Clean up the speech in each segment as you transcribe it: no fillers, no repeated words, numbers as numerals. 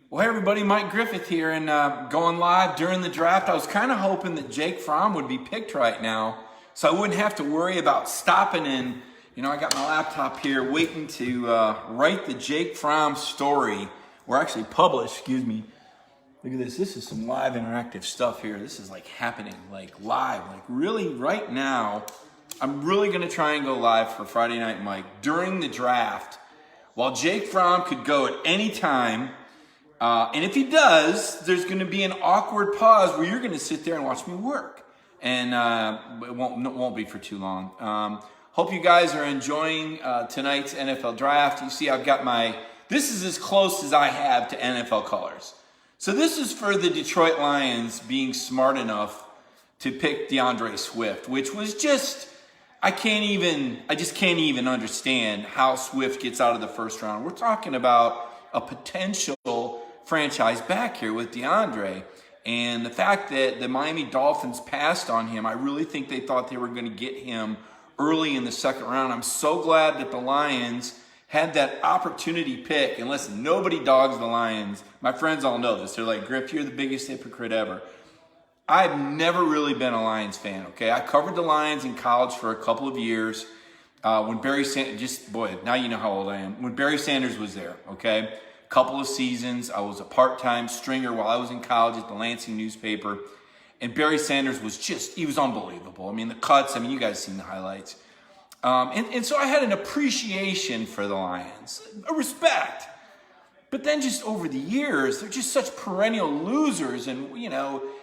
Well, hey everybody, Mike Griffith here, and going live during the draft. I was kind of hoping that Jake Fromm would be picked right now, so I wouldn't have to worry about stopping and, I got my laptop here waiting to write the Jake Fromm story, or actually publish, excuse me. Look at this. This is some live interactive stuff here. This is like happening, like live, like really right now. I'm really going to try and go live for Friday Night Mike during the draft, while Jake Fromm could go at any time. And if he does, there's going to be an awkward pause where you're going to sit there and watch me work. And it won't be for too long. Hope you guys are enjoying tonight's NFL draft. You see, I've got this is as close as I have to NFL colors. So this is for the Detroit Lions being smart enough to pick DeAndre Swift, which was just, I just can't even understand how Swift gets out of the first round. We're talking about a potential franchise back here with DeAndre. And the fact that the Miami Dolphins passed on him, I really think they thought they were going to get him early in the second round. I'm so glad that the Lions had that opportunity pick. And listen, nobody dogs the Lions. My friends all know this. They're like, Griff, you're the biggest hypocrite ever. I've never really been a Lions fan, okay? I covered the Lions in college for a couple of years. When Barry Sanders, now you know how old I am. When Barry Sanders was there, okay? Couple of seasons. I was a part-time stringer while I was in college at the Lansing newspaper. And Barry Sanders he was unbelievable. I mean, the cuts, you guys seen the highlights. And so I had an appreciation for the Lions, a respect. But then just over the years, they're just such perennial losers. And,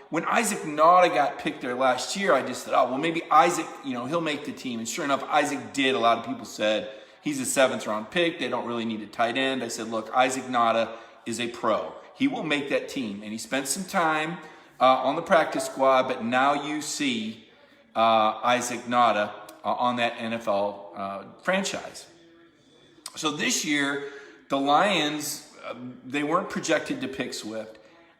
when Isaac Nauta got picked there last year, I just thought, well, maybe Isaac, he'll make the team. And sure enough, Isaac did. A lot of people said, he's a 7th round pick. They don't really need a tight end. I said, look, Isaac Nauta is a pro. He will make that team. And he spent some time on the practice squad, but now you see Isaac Nauta on that NFL franchise. So this year, the Lions, they weren't projected to pick Swift.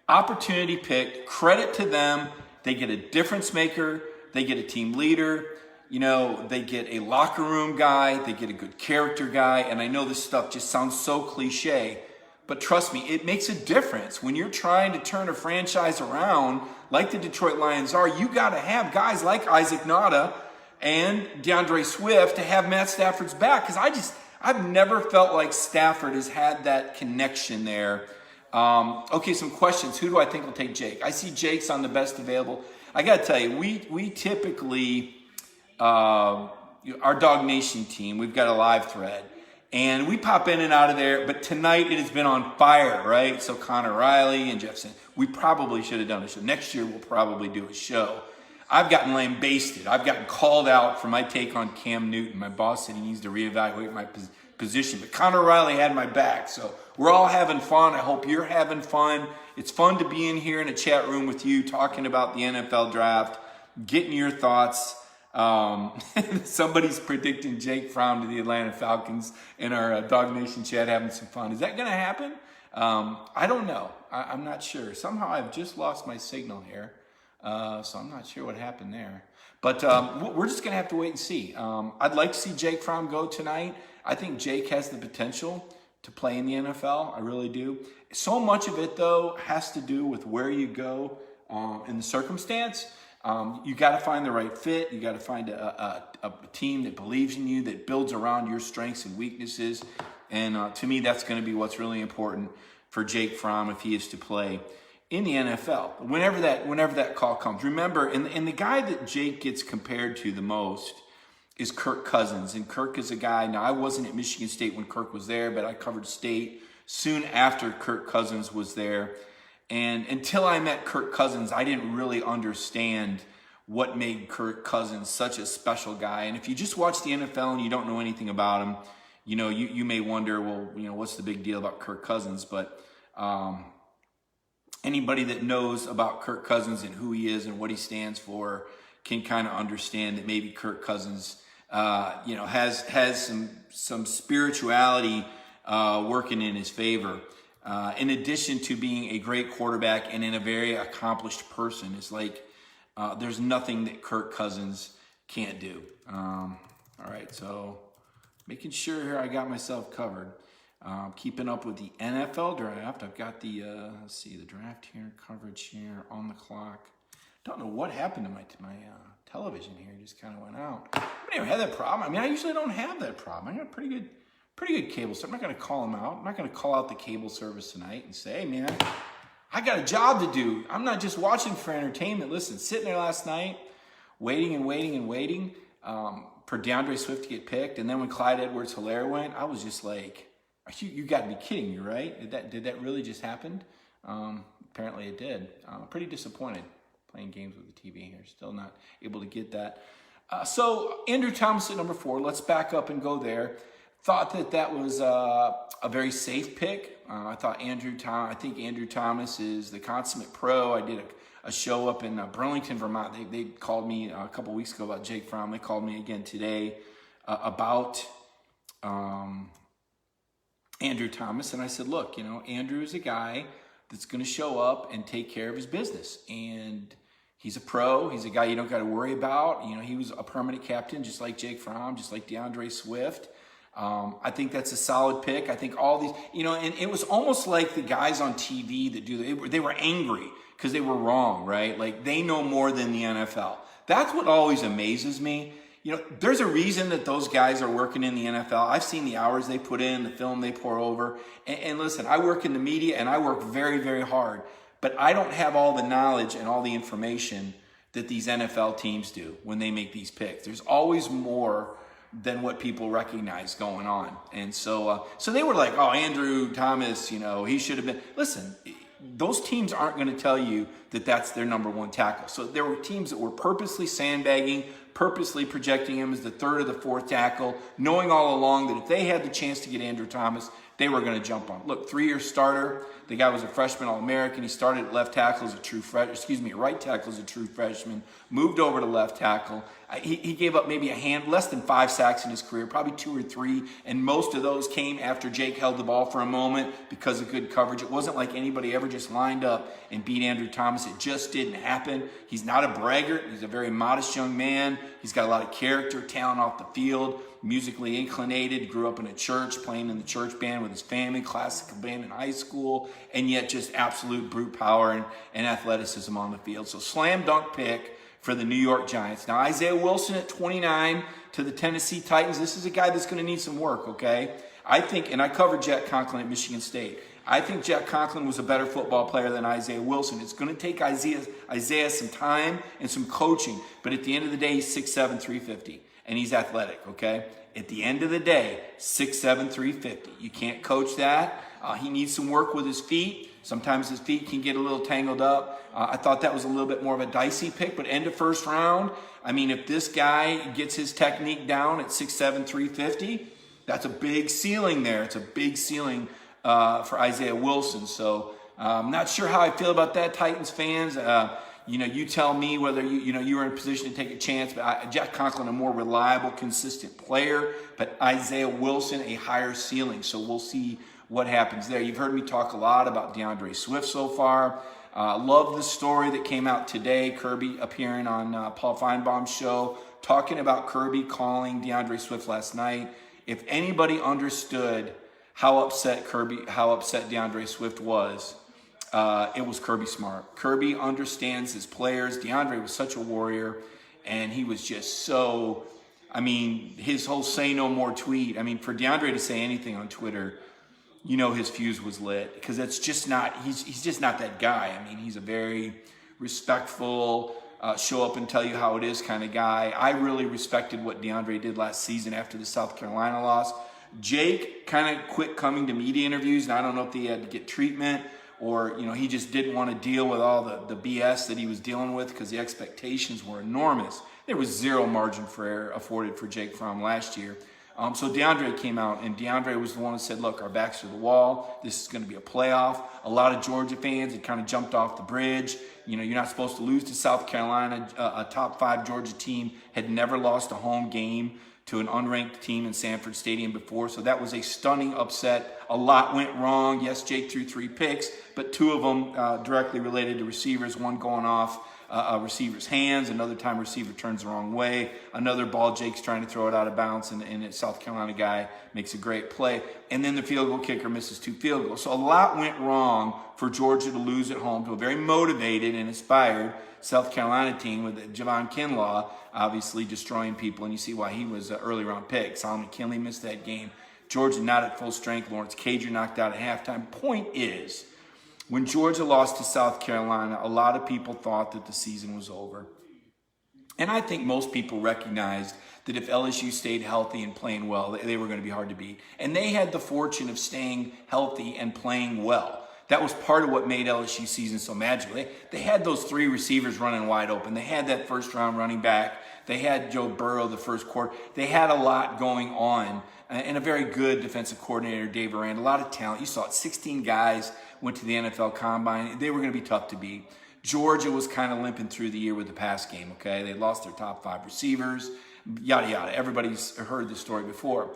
Opportunity picked. Credit to them. They get a difference maker. They get a team leader. They get a locker room guy, they get a good character guy, and I know this stuff just sounds so cliche, but trust me, it makes a difference. When you're trying to turn a franchise around, like the Detroit Lions are, you got to have guys like Isaac Nauta and DeAndre Swift to have Matt Stafford's back, because I've never felt like Stafford has had that connection there. Okay, some questions. Who do I think will take Jake? I see Jake's on the best available. I got to tell you, we typically... our Dog Nation team, we've got a live thread, and we pop in and out of there, but tonight it has been on fire, right? So Connor Riley and Jefferson, we probably should have done a show. Next year we'll probably do a show. I've gotten lambasted. I've gotten called out for my take on Cam Newton. My boss said he needs to reevaluate my position, but Connor Riley had my back, so we're all having fun. I hope you're having fun. It's fun to be in here in a chat room with you, talking about the NFL draft, getting your thoughts. Somebody's predicting Jake Fromm to the Atlanta Falcons in our Dog Nation chat, having some fun. Is that going to happen? I don't know. I'm not sure. Somehow I've just lost my signal here, so I'm not sure what happened there. But we're just going to have to wait and see. I'd like to see Jake Fromm go tonight. I think Jake has the potential to play in the NFL. I really do. So much of it, though, has to do with where you go in the circumstance. You got to find the right fit. You got to find a team that believes in you, that builds around your strengths and weaknesses. And to me, that's going to be what's really important for Jake Fromm if he is to play in the NFL. Whenever that call comes, remember, and the guy that Jake gets compared to the most is Kirk Cousins. And Kirk is a guy. Now, I wasn't at Michigan State when Kirk was there, but I covered State soon after Kirk Cousins was there. And until I met Kirk Cousins, I didn't really understand what made Kirk Cousins such a special guy. And if you just watch the NFL and you don't know anything about him, you may wonder, well, what's the big deal about Kirk Cousins? But anybody that knows about Kirk Cousins and who he is and what he stands for can kind of understand that maybe Kirk Cousins, has some spirituality working in his favor. In addition to being a great quarterback and a very accomplished person. It's like there's nothing that Kirk Cousins can't do. All right, so making sure here I got myself covered. Keeping up with the NFL draft. I've got the, let's see, the draft here, coverage here, on the clock. Don't know what happened to my television here. It just kind of went out. I've never had that problem. I mean, I usually don't have that problem. I got pretty good cable service. I'm not going to call them out. I'm not going to call out the cable service tonight and say, hey, man, I got a job to do. I'm not just watching for entertainment. Listen, sitting there last night, waiting for DeAndre Swift to get picked. And then when Clyde Edwards-Helaire went, I was just like, you got to be kidding me, right? Did that really just happen? Apparently it did. Pretty disappointed playing games with the TV here. Still not able to get that. So Andrew Thomas at number 4. Let's back up and go there. Thought that was a very safe pick. I think Andrew Thomas is the consummate pro. I did a show up in Burlington, Vermont. They called me a couple weeks ago about Jake Fromm. They called me again today about Andrew Thomas. And I said, look, Andrew is a guy that's going to show up and take care of his business. And he's a pro. He's a guy you don't got to worry about. He was a permanent captain, just like Jake Fromm, just like DeAndre Swift. I think that's a solid pick. I think all these, and it was almost like the guys on TV that they were angry because they were wrong, right? Like they know more than the NFL. That's what always amazes me. There's a reason that those guys are working in the NFL. I've seen the hours they put in, the film they pour over. And listen, I work in the media and I work very, very hard, but I don't have all the knowledge and all the information that these NFL teams do when they make these picks. There's always more than what people recognize going on. And so they were like, oh, Andrew Thomas, he should have been. Listen, those teams aren't going to tell you that that's their number 1 tackle. So there were teams that were purposely sandbagging, purposely projecting him as the 3rd or the 4th tackle, knowing all along that if they had the chance to get Andrew Thomas, they were going to jump on. Look, 3-year starter. The guy was a freshman All-American. He started at left tackle as a true freshman. Right tackle as a true freshman. Moved over to left tackle. He gave up maybe less than 5 sacks in his career, probably 2 or 3, and most of those came after Jake held the ball for a moment because of good coverage. It wasn't like anybody ever just lined up and beat Andrew Thomas. It just didn't happen. He's not a braggart. He's a very modest young man. He's got a lot of character, talent off the field, musically inclinated, grew up in a church, playing in the church band with his family, classical band in high school, and yet just absolute brute power and athleticism on the field. So slam dunk pick for the New York Giants. Now, Isaiah Wilson at 29 to the Tennessee Titans. This is a guy that's going to need some work, okay? I think, and I covered Jack Conklin at Michigan State. I think Jack Conklin was a better football player than Isaiah Wilson. It's going to take Isaiah some time and some coaching, but at the end of the day, he's 6'7", 350, and he's athletic, okay? At the end of the day, 6'7", 350. You can't coach that. He needs some work with his feet. Sometimes his feet can get a little tangled up. I thought that was a little bit more of a dicey pick, but end of first round, I mean, if this guy gets his technique down at 6'7", 350, that's a big ceiling there. It's a big ceiling for Isaiah Wilson. So I'm not sure how I feel about that, Titans fans. You tell me whether you were in a position to take a chance. But Jack Conklin, a more reliable, consistent player, but Isaiah Wilson, a higher ceiling. So we'll see what happens there. You've heard me talk a lot about DeAndre Swift so far. Love the story that came out today. Kirby appearing on Paul Feinbaum's show, talking about Kirby calling DeAndre Swift last night. If anybody understood how upset DeAndre Swift was, it was Kirby Smart. Kirby understands his players. DeAndre was such a warrior, and he was just so, his whole say no more tweet. For DeAndre to say anything on Twitter, his fuse was lit, because it's just not, he's just not that guy. He's a very respectful, show up and tell you how it is kind of guy. I really respected what DeAndre did last season after the South Carolina loss. Jake kind of quit coming to media interviews, and I don't know if he had to get treatment or, he just didn't want to deal with all the BS that he was dealing with because the expectations were enormous. There was zero margin for error afforded for Jake Fromm last year. So DeAndre came out, and DeAndre was the one who said, look, our backs to the wall. This is going to be a playoff. A lot of Georgia fans had kind of jumped off the bridge. You're not supposed to lose to South Carolina. A top 5 Georgia team had never lost a home game to an unranked team in Sanford Stadium before. So that was a stunning upset. A lot went wrong. Yes, Jake threw 3 picks, but 2 of them directly related to receivers, one going off a receiver's hands. Another time receiver turns the wrong way. Another ball, Jake's trying to throw it out of bounds, and a South Carolina guy makes a great play. And then the field goal kicker misses 2 field goals. So a lot went wrong for Georgia to lose at home to a very motivated and inspired South Carolina team with Javon Kinlaw obviously destroying people. And you see why he was an early round pick. Solomon Kinley missed that game. Georgia not at full strength. Lawrence Cager knocked out at halftime. Point is, when Georgia lost to South Carolina, a lot of people thought that the season was over. And I think most people recognized that if LSU stayed healthy and playing well, they were going to be hard to beat. And they had the fortune of staying healthy and playing well. That was part of what made LSU season so magical. They had those 3 receivers running wide open. They had that first-round running back. They had Joe Burrow the first quarter. They had a lot going on. And a very good defensive coordinator, Dave Aranda. A lot of talent. You saw it. 16 guys went to the NFL Combine. They were going to be tough to beat. Georgia was kind of limping through the year with the pass game, okay? They lost their top 5 receivers, yada, yada. Everybody's heard this story before.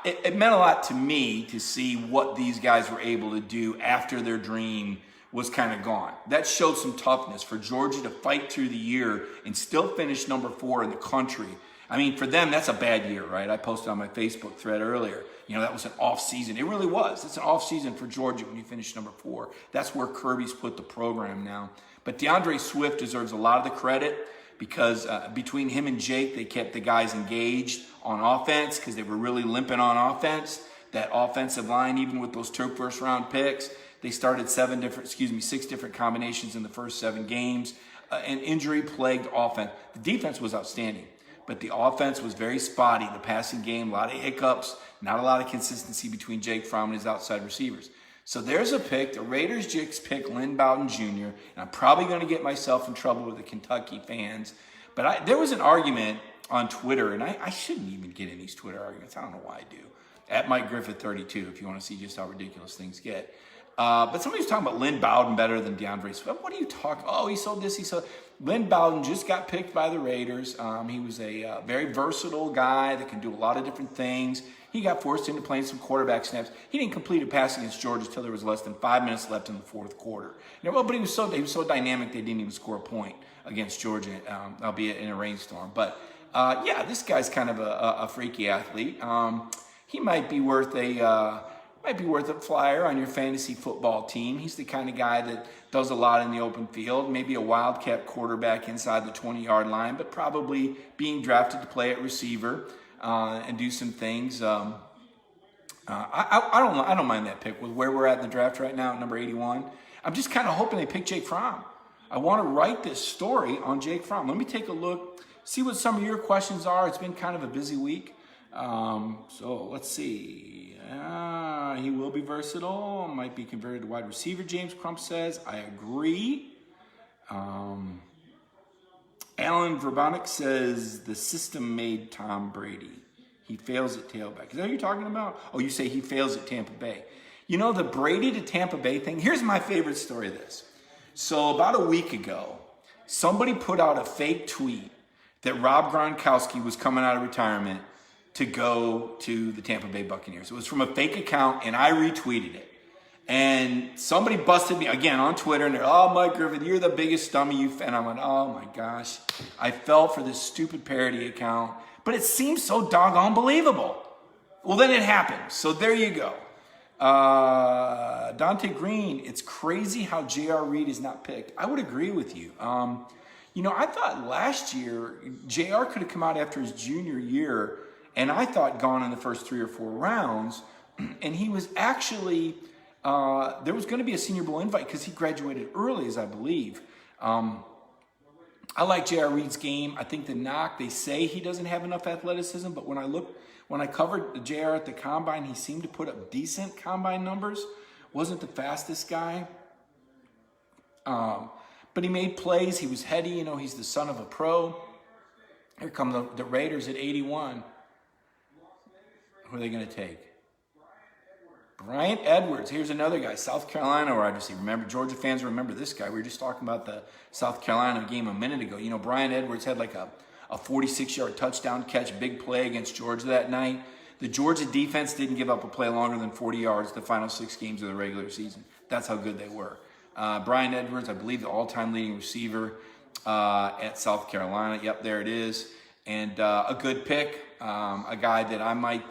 It meant a lot to me to see what these guys were able to do after their dream was kind of gone. That showed some toughness for Georgia to fight through the year and still finish number 4 in the country. I mean, for them, that's a bad year, right? I posted on my Facebook thread earlier. You know, that was an off season. It really was. It's an off season for Georgia when you finish number 4. That's where Kirby's put the program now. But DeAndre Swift deserves a lot of the credit because between him and Jake, they kept the guys engaged on offense because they were really limping on offense. That offensive line, even with those 2 first-round picks, they started 6 different combinations in the first 7 games. An injury-plagued offense. The defense was outstanding. But the offense was very spotty. The passing game, a lot of hiccups, not a lot of consistency between Jake Fromm and his outside receivers. So there's a pick. The Raiders just picked Lynn Bowden Jr., and I'm probably going to get myself in trouble with the Kentucky fans. But there was an argument on Twitter, and I shouldn't even get in these Twitter arguments. I don't know why I do. At MikeGdraft4 if you want to see just how ridiculous things get. But somebody was talking about Lynn Bowden better than DeAndre Swift. What are you talking? Oh, he sold this, he sold. Lynn Bowden just got picked by the Raiders. He was a very versatile guy that can do a lot of different things. He got forced into playing some quarterback snaps. He didn't complete a pass against Georgia until there was less than 5 minutes left in the 4th quarter. But he was so dynamic they didn't even score a point against Georgia, albeit in a rainstorm. But this guy's kind of a freaky athlete. He might be worth a flyer on your fantasy football team. He's the kind of guy that does a lot in the open field, maybe a wildcat quarterback inside the 20-yard line, but probably being drafted to play at receiver and do some things. I don't mind that pick with where we're at in the draft right now at number 81. I'm just kind of hoping they pick Jake Fromm. I want to write this story on Jake Fromm. Let me take a look, see what some of your questions are. It's been kind of a busy week. So let's see. He will be versatile. Might be converted to wide receiver, James Crump says. I agree. Alan Verbonik says the system made Tom Brady. He fails at tailback. Is that what you're talking about? Oh, you say he fails at Tampa Bay. You know, the Brady to Tampa Bay thing, here's my favorite story of this. So about a week ago, somebody put out a fake tweet that Rob Gronkowski was coming out of retirement to go to the Tampa Bay Buccaneers. It was from a fake account, and I retweeted it. And somebody busted me again on Twitter, and they're, oh, Mike Griffin, you're the biggest dummy you. And I went, oh my gosh, I fell for this stupid parody account, but it seems so doggone believable. Well, then it happened. So there you go. Dante Green, it's crazy how J.R. Reed is not picked. I would agree with you. I thought last year J.R. could have come out after his junior year, and I thought gone in the first 3 or 4 rounds, and he was actually, there was going to be a Senior Bowl invite because he graduated early, as I believe. I like J.R. Reed's game. I think the knock, they say he doesn't have enough athleticism, but when I covered J.R. at the Combine, he seemed to put up decent Combine numbers. Wasn't the fastest guy. But he made plays. He was heady. He's the son of a pro. Here come the Raiders at 81. Who are they going to take? Bryant Edwards. Here's another guy. South Carolina wide receiver. Remember, Georgia fans remember this guy. We were just talking about the South Carolina game a minute ago. Bryant Edwards had like a 46-yard touchdown catch, big play against Georgia that night. The Georgia defense didn't give up a play longer than 40 yards the final 6 games of the regular season. That's how good they were. Bryant Edwards, I believe, the all-time leading receiver. at South Carolina. Yep, there it is. And a good pick, a guy that I might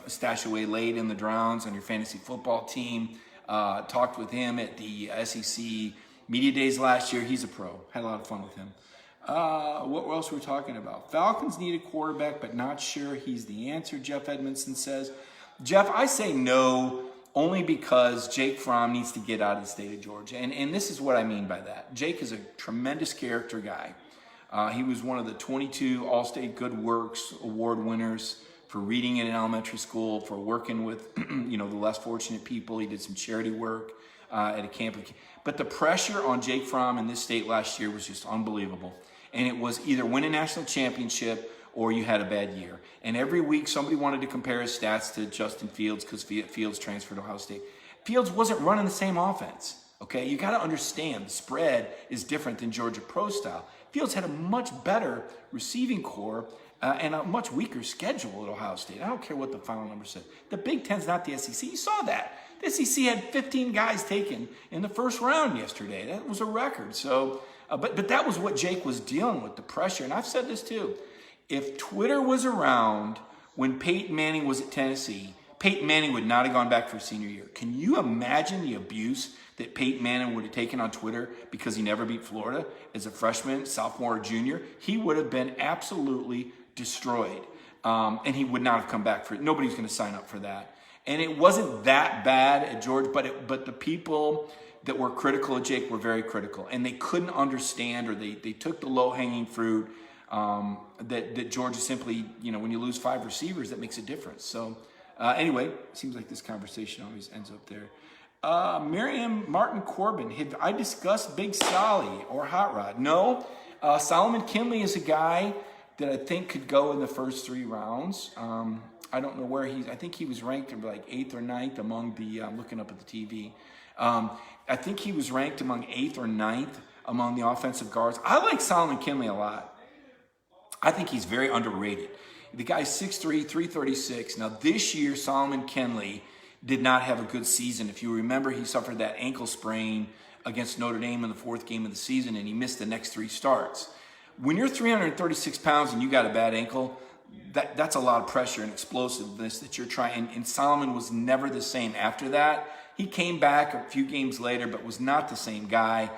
stash away late in the drowns on your fantasy football team. Talked with him at the SEC Media Days last year. He's a pro. Had a lot of fun with him. What else were we talking about? Falcons need a quarterback, but not sure he's the answer, Jeff Edmondson says. Jeff, I say no, only because Jake Fromm needs to get out of the state of Georgia. And this is what I mean by that. Jake is a tremendous character guy. He was one of the 22 All-State Good Works Award winners for reading in an elementary school, for working with the less fortunate people. He did some charity work at a camp. But the pressure on Jake Fromm in this state last year was just unbelievable. And it was either win a national championship or you had a bad year. And every week somebody wanted to compare his stats to Justin Fields because Fields transferred to Ohio State. Fields wasn't running the same offense. Okay, you got to understand the spread is different than Georgia Pro style. Fields had a much better receiving core and a much weaker schedule at Ohio State. I don't care what the final number said. The Big Ten's not the SEC. You saw that. The SEC had 15 guys taken in the first round yesterday. That was a record. So, but that was what Jake was dealing with, the pressure. And I've said this too. If Twitter was around when Peyton Manning was at Tennessee, Peyton Manning would not have gone back for his senior year. Can you imagine the abuse that Peyton Manning would have taken on Twitter because he never beat Florida as a freshman, sophomore, or junior? He would have been absolutely destroyed. And he would not have come back for it. Nobody's going to sign up for that. And it wasn't that bad at Georgia, but the people that were critical of Jake were very critical. And they couldn't understand, or they took the low-hanging fruit that Georgia simply, when you lose 5 receivers, that makes a difference. So anyway, it seems like this conversation always ends up there. Miriam Martin Corbin, have I discussed Big Solly or Hot Rod? No. Solomon Kinley is a guy that I think could go in the first 3 rounds. I don't know where I think he was ranked like 8th or 9th among the, I'm looking up at the TV. I think he was ranked among 8th or 9th among the offensive guards. I like Solomon Kinley a lot. I think he's very underrated. The guy's 6'3", 336. Now this year, Solomon Kinley did not have a good season. If you remember, he suffered that ankle sprain against Notre Dame in the 4th game of the season, and he missed the next 3 starts. When you're 336 pounds and you got a bad ankle, that's a lot of pressure and explosiveness that you're trying. And Solomon was never the same after that. He came back a few games later, but was not the same guy.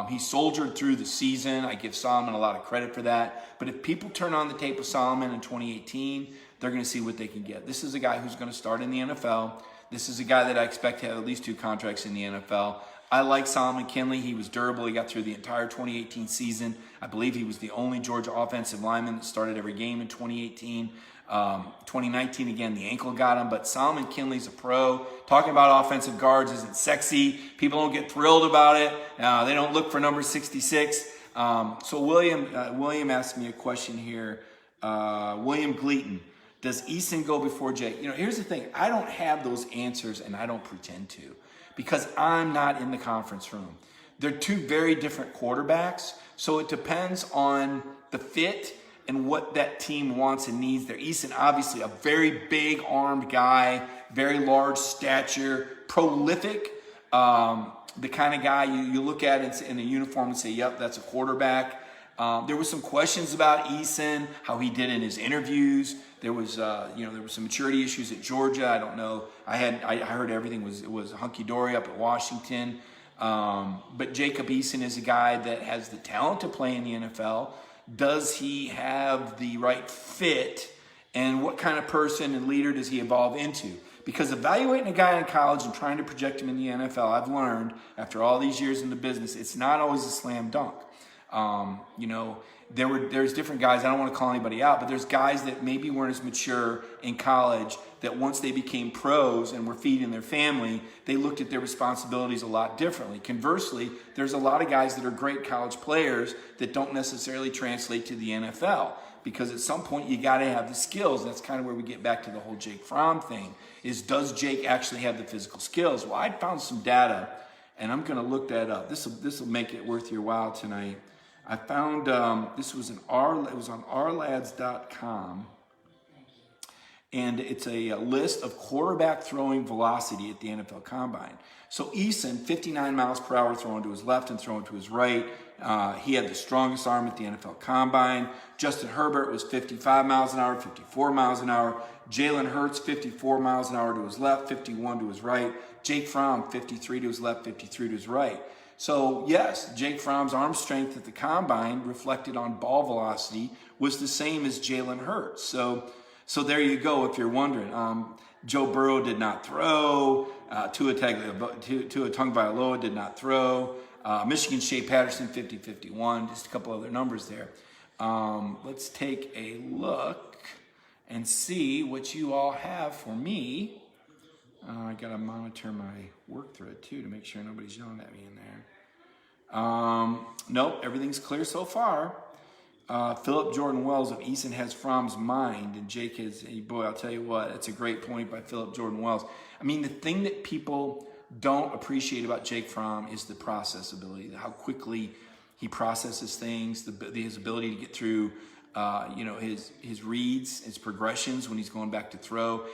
He soldiered through the season. I give Solomon a lot of credit for that. But if people turn on the tape of Solomon in 2018, they're going to see what they can get. This is a guy who's going to start in the NFL. This is a guy that I expect to have at least 2 contracts in the NFL. I like Solomon Kinley. He was durable. He got through the entire 2018 season. I believe he was the only Georgia offensive lineman that started every game in 2018. 2019, again, the ankle got him. But Solomon Kinley's a pro. Talking about offensive guards isn't sexy. People don't get thrilled about it. They don't look for number 66. So William asked me a question here. William Gleaton. Does Eason go before Jake? Here's the thing. I don't have those answers, and I don't pretend to, because I'm not in the conference room. They're 2 very different quarterbacks, so it depends on the fit and what that team wants and needs there. Eason, obviously, a very big armed guy, very large stature, prolific, the kind of guy you look at in a uniform and say, yep, that's a quarterback. There was some questions about Eason, how he did in his interviews. There was, there were some maturity issues at Georgia. I don't know. I heard everything was hunky-dory up at Washington. But Jacob Eason is a guy that has the talent to play in the NFL. Does he have the right fit? And what kind of person and leader does he evolve into? Because evaluating a guy in college and trying to project him in the NFL, I've learned after all these years in the business, it's not always a slam dunk. There's different guys, I don't want to call anybody out, but there's guys that maybe weren't as mature in college that once they became pros and were feeding their family, they looked at their responsibilities a lot differently. Conversely, there's a lot of guys that are great college players that don't necessarily translate to the NFL, because at some point you got to have the skills. That's kind of where we get back to the whole Jake Fromm thing, is does Jake actually have the physical skills? Well, I found some data, and I'm going to look that up. This will make it worth your while tonight. I found this was it was on ourlads.com, and it's a list of quarterback throwing velocity at the NFL Combine. So Eason, 59 miles per hour throwing to his left and throwing to his right. He had the strongest arm at the NFL Combine. Justin Herbert was 55 miles an hour, 54 miles an hour. Jalen Hurts, 54 miles an hour to his left, 51 to his right. Jake Fromm, 53 to his left, 53 to his right. So yes, Jake Fromm's arm strength at the Combine reflected on ball velocity was the same as Jalen Hurts. So there you go if you're wondering. Joe Burrow did not throw. Tua Tagovailoa did not throw. Michigan Shea Patterson, 50-51. Just a couple other numbers there. Let's take a look and see what you all have for me. I got to monitor my work thread too to make sure nobody's yelling at me in there. Nope, everything's clear so far. Philip Jordan Wells of Easton has Fromm's mind, and Jake has, boy, I'll tell you what, it's a great point by Philip Jordan Wells. I mean, the thing that people don't appreciate about Jake Fromm is the process ability, how quickly he processes things, his ability to get through his reads, his progressions when he's going back to throw.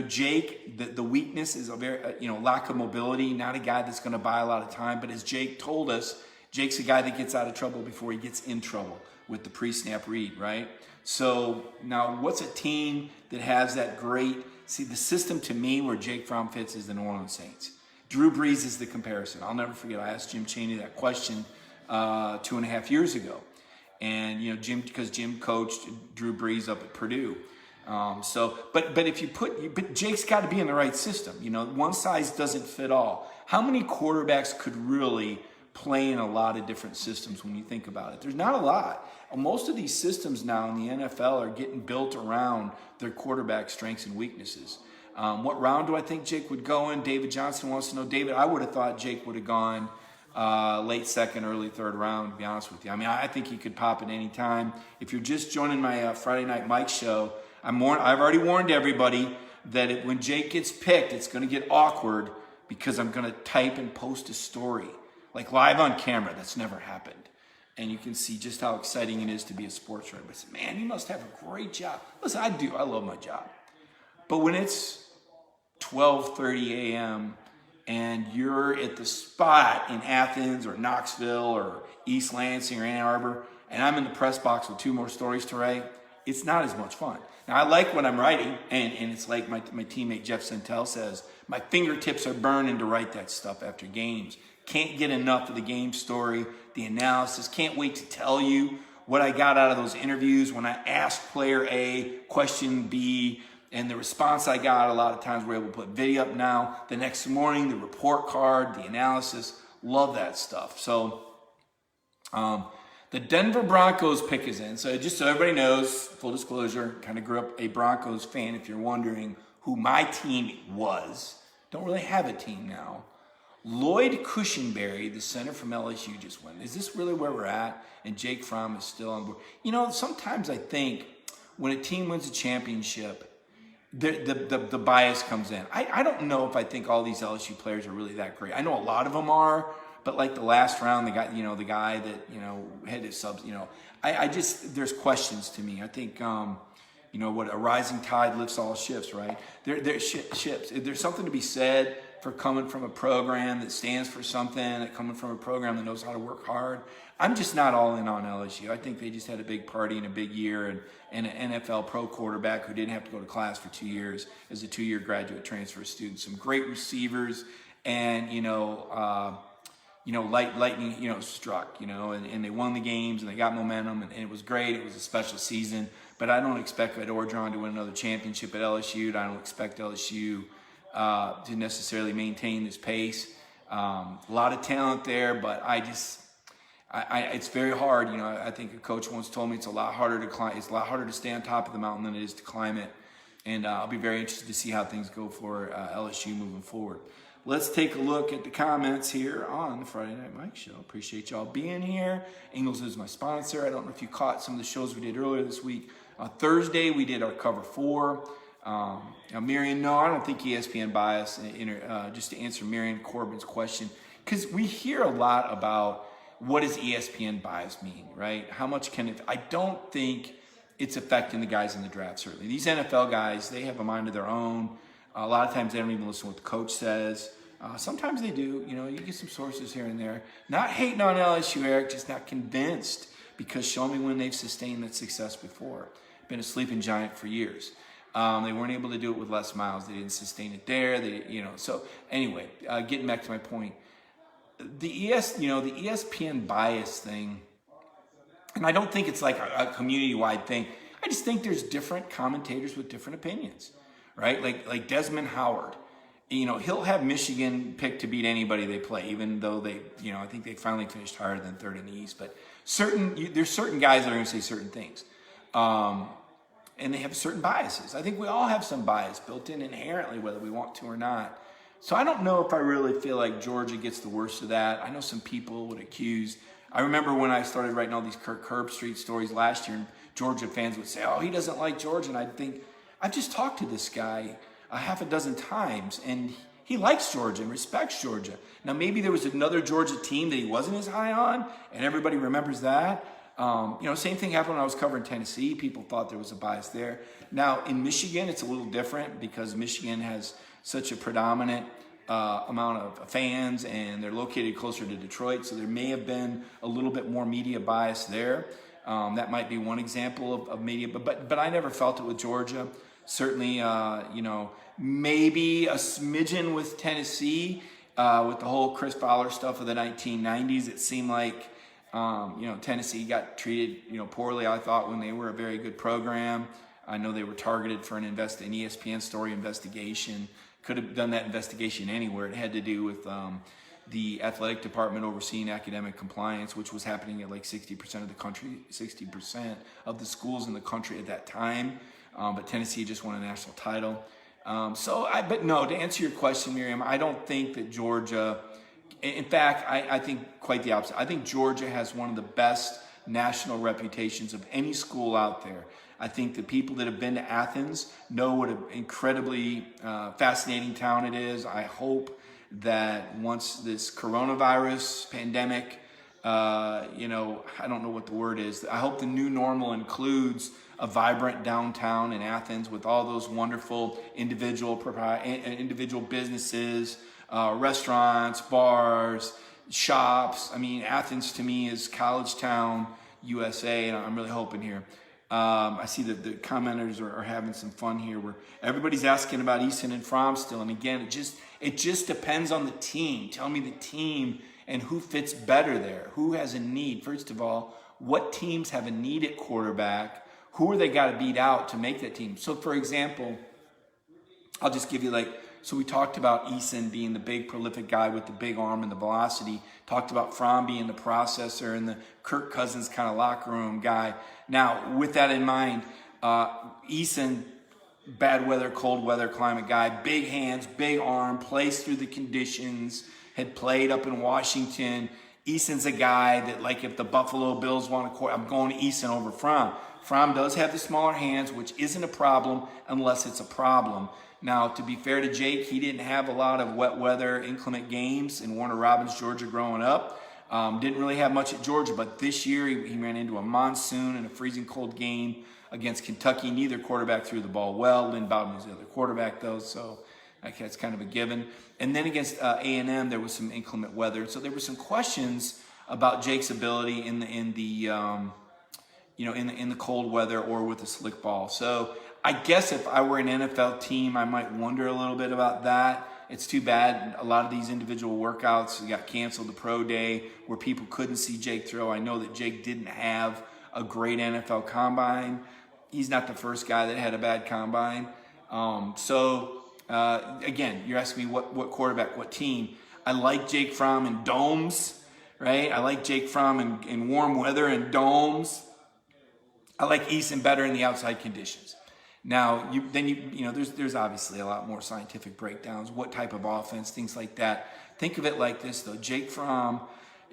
Jake, the weakness is a very, lack of mobility, not a guy that's going to buy a lot of time. But as Jake told us, Jake's a guy that gets out of trouble before he gets in trouble with the pre-snap read, right? So now what's a team that has that great, see the system to me where Jake Fromm fits is the New Orleans Saints. Drew Brees is the comparison. I'll never forget, I asked Jim Chaney that question 2.5 years ago. And because Jim coached Drew Brees up at Purdue, but if you but Jake's got to be in the right system. One size doesn't fit all. How many quarterbacks could really play in a lot of different systems when you think about it? There's not a lot. Most of these systems now in the NFL are getting built around their quarterback strengths and weaknesses. What round do I think Jake would go in? David Johnson wants to know. David, I would have thought Jake would have gone late second, early third round, to be honest with you. I mean, I think he could pop at any time. If you're just joining my Friday Night Mike show, I've already warned everybody that when Jake gets picked, it's going to get awkward because I'm going to type and post a story, like live on camera. That's never happened. And you can see just how exciting it is to be a sports writer. But man, you must have a great job. Listen, I do. I love my job. But when it's 12:30 a.m., and you're at the spot in Athens or Knoxville or East Lansing or Ann Arbor, and I'm in the press box with 2 more stories to write, it's not as much fun. Now, I like what I'm writing, and it's like my teammate Jeff Santel says, my fingertips are burning to write that stuff after games. Can't get enough of the game story, the analysis. Can't wait to tell you what I got out of those interviews when I asked player A, question B, and the response I got, a lot of times we're able to put video up now. The next morning, the report card, the analysis, love that stuff. So the Denver Broncos pick is in. So just so everybody knows, full disclosure, kind of grew up a Broncos fan if you're wondering who my team was. Don't really have a team now. Lloyd Cushenberry, the center from LSU, just went. Is this really where we're at? And Jake Fromm is still on board. Sometimes I think when a team wins a championship, the bias comes in. I don't know if I think all these LSU players are really that great. I know a lot of them are, but like the last round, the guy that, had his subs, there's questions to me. I think, what a rising tide lifts all ships, right? They're ships. There's something to be said for coming from a program that stands for something, and coming from a program that knows how to work hard. I'm just not all in on LSU. I think they just had a big party and a big year, and an NFL pro quarterback who didn't have to go to class for 2 years as a 2-year graduate transfer student. Some great receivers, and lightning struck, and they won the games and they got momentum, and it was great. It was a special season, but I don't expect Ed Orgeron to win another championship at LSU. I don't expect LSU to necessarily maintain this pace. A lot of talent there, but it's very hard. I think a coach once told me it's a lot harder to climb. It's a lot harder to stay on top of the mountain than it is to climb it. And I'll be very interested to see how things go for LSU moving forward. Let's take a look at the comments here on the Friday Night Mike Show. Appreciate y'all being here. Ingles is my sponsor. I don't know if you caught some of the shows we did earlier this week. Thursday, we did our cover 4. Miriam, no, I don't think ESPN bias. Just to answer Miriam Corbin's question, because we hear a lot about what does ESPN bias mean, right? How much can it? I don't think it's affecting the guys in the draft, certainly. These NFL guys, they have a mind of their own. A lot of times they don't even listen to what the coach says. Sometimes they do. You get some sources here and there. Not hating on LSU, Eric, just not convinced, because show me when they've sustained that success before. Been a sleeping giant for years. They weren't able to do it with Les Miles. They didn't sustain it there. So anyway, getting back to my point, the ESPN bias thing, and I don't think it's like a community-wide thing. I just think there's different commentators with different opinions, right? Like Desmond Howard, he'll have Michigan picked to beat anybody they play, even though I think they finally finished higher than third in the East. But there's certain guys that are going to say certain things. And they have certain biases. I think we all have some bias built in inherently, whether we want to or not. So I don't know if I really feel like Georgia gets the worst of that. I know some people would accuse. I remember when I started writing all these Kirk Herbstreit stories last year, and Georgia fans would say, oh, he doesn't like Georgia. And I'd think, I've just talked to this guy a half a dozen times, and he likes Georgia and respects Georgia. Now, maybe there was another Georgia team that he wasn't as high on, and everybody remembers that. Same thing happened when I was covering Tennessee. People thought there was a bias there. Now, in Michigan, it's a little different because Michigan has such a predominant amount of fans, and they're located closer to Detroit, so there may have been a little bit more media bias there. That might be one example of media, but I never felt it with Georgia. Certainly, maybe a smidgen with Tennessee, with the whole Chris Fowler stuff of the 1990s. It seemed like Tennessee got treated, poorly, I thought, when they were a very good program. I know they were targeted for an ESPN story investigation. Could have done that investigation anywhere. It had to do with the athletic department overseeing academic compliance, which was happening at like 60% of the country, 60% of the schools in the country at that time. But Tennessee just won a national title. But no, to answer your question, Miriam, I don't think that Georgia, in fact, I think quite the opposite. I think Georgia has one of the best national reputations of any school out there. I think the people that have been to Athens know what an incredibly fascinating town it is. I hope that once this coronavirus pandemic, I don't know what the word is. I hope the new normal includes a vibrant downtown in Athens with all those wonderful individual businesses, restaurants, bars, shops. I mean, Athens to me is college town, USA, and I'm really hoping here. I see that the commenters are having some fun here where everybody's asking about Easton and Fromm still. And again, it just depends on the team. Tell me the team and who fits better there. Who has a need? First of all, what teams have a need at quarterback? Who are they got to beat out to make that team? So, for example, I'll just give you so we talked about Eason being the big prolific guy with the big arm and the velocity. Talked about Fromm being the processor and the Kirk Cousins kind of locker room guy. Now, with that in mind, Eason, bad weather, cold weather, climate guy, big hands, big arm, plays through the conditions, had played up in Washington. Eason's a guy that, if the Buffalo Bills want to I'm going to Eason over Fromm. Fromm does have the smaller hands, which isn't a problem unless it's a problem. Now, to be fair to Jake, he didn't have a lot of wet weather, inclement games in Warner Robins, Georgia growing up. Didn't really have much at Georgia, but this year he ran into a monsoon and a freezing cold game against Kentucky. Neither quarterback threw the ball well. Lynn Bowden was the other quarterback, though, so that's kind of a given. And then against A&M, there was some inclement weather. So there were some questions about Jake's ability in the cold weather or with a slick ball. So I guess if I were an NFL team, I might wonder a little bit about that. It's too bad a lot of these individual workouts got canceled. The pro day where people couldn't see Jake throw. I know that Jake didn't have a great NFL combine. He's not the first guy that had a bad combine. Again, you're asking me what quarterback, what team. I like Jake Fromm in domes, right? I like Jake Fromm in warm weather and domes. I like Eason better in the outside conditions. Now, there's obviously a lot more scientific breakdowns, what type of offense, things like that. Think of it like this, though. Jake Fromm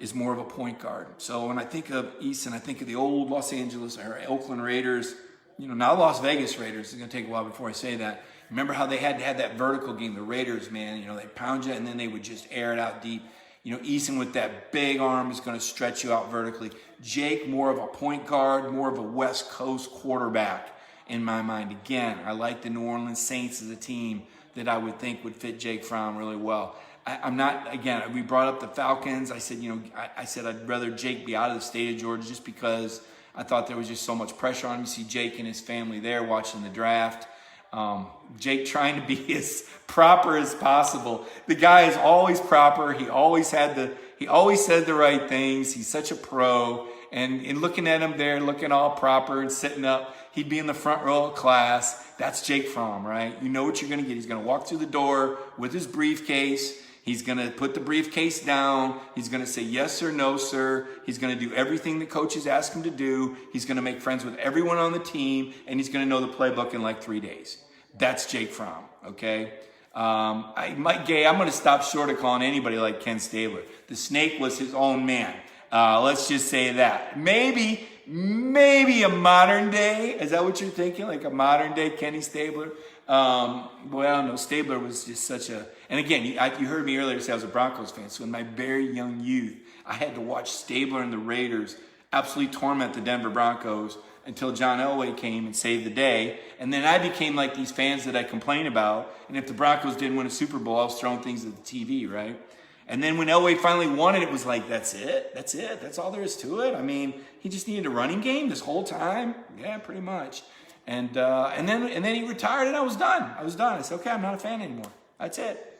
is more of a point guard. So when I think of Eason, I think of the old Los Angeles or Oakland Raiders, now Las Vegas Raiders. It's going to take a while before I say that. Remember how they had to have that vertical game, the Raiders, man. They pound you and then they would just air it out deep. Eason with that big arm is going to stretch you out vertically. Jake, more of a point guard, more of a West Coast quarterback in my mind. Again, I like the New Orleans Saints as a team that I would think would fit Jake Fromm really well. I'm not, again, we brought up the Falcons. I said, I said I'd rather Jake be out of the state of Georgia just because I thought there was just so much pressure on him. You see Jake and his family there watching the draft. Jake trying to be as proper as possible. The guy is always proper. He always said the right things. He's such a pro. And looking at him there, looking all proper and sitting up, he'd be in the front row of class. That's Jake Fromm, right? You know what you're going to get. He's going to walk through the door with his briefcase. He's going to put the briefcase down. He's going to say yes or no, sir. He's going to do everything the coaches ask him to do. He's going to make friends with everyone on the team, and he's going to know the playbook in like 3 days. That's Jake Fromm, okay? I'm going to stop short of calling anybody like Ken Stabler. The Snake was his own man. Let's just say that. Maybe a modern day. Is that what you're thinking? Like a modern day Kenny Stabler? Well, no, Stabler was just such a... And again, you heard me earlier say I was a Broncos fan. So in my very young youth, I had to watch Stabler and the Raiders absolutely torment the Denver Broncos until John Elway came and saved the day. And then I became like these fans that I complain about. And if the Broncos didn't win a Super Bowl, I was throwing things at the TV, right? And then when Elway finally won it was like, that's it. That's all there is to it. I mean, he just needed a running game this whole time. Yeah, pretty much. And then he retired and I was done. I said, okay, I'm not a fan anymore. That's it.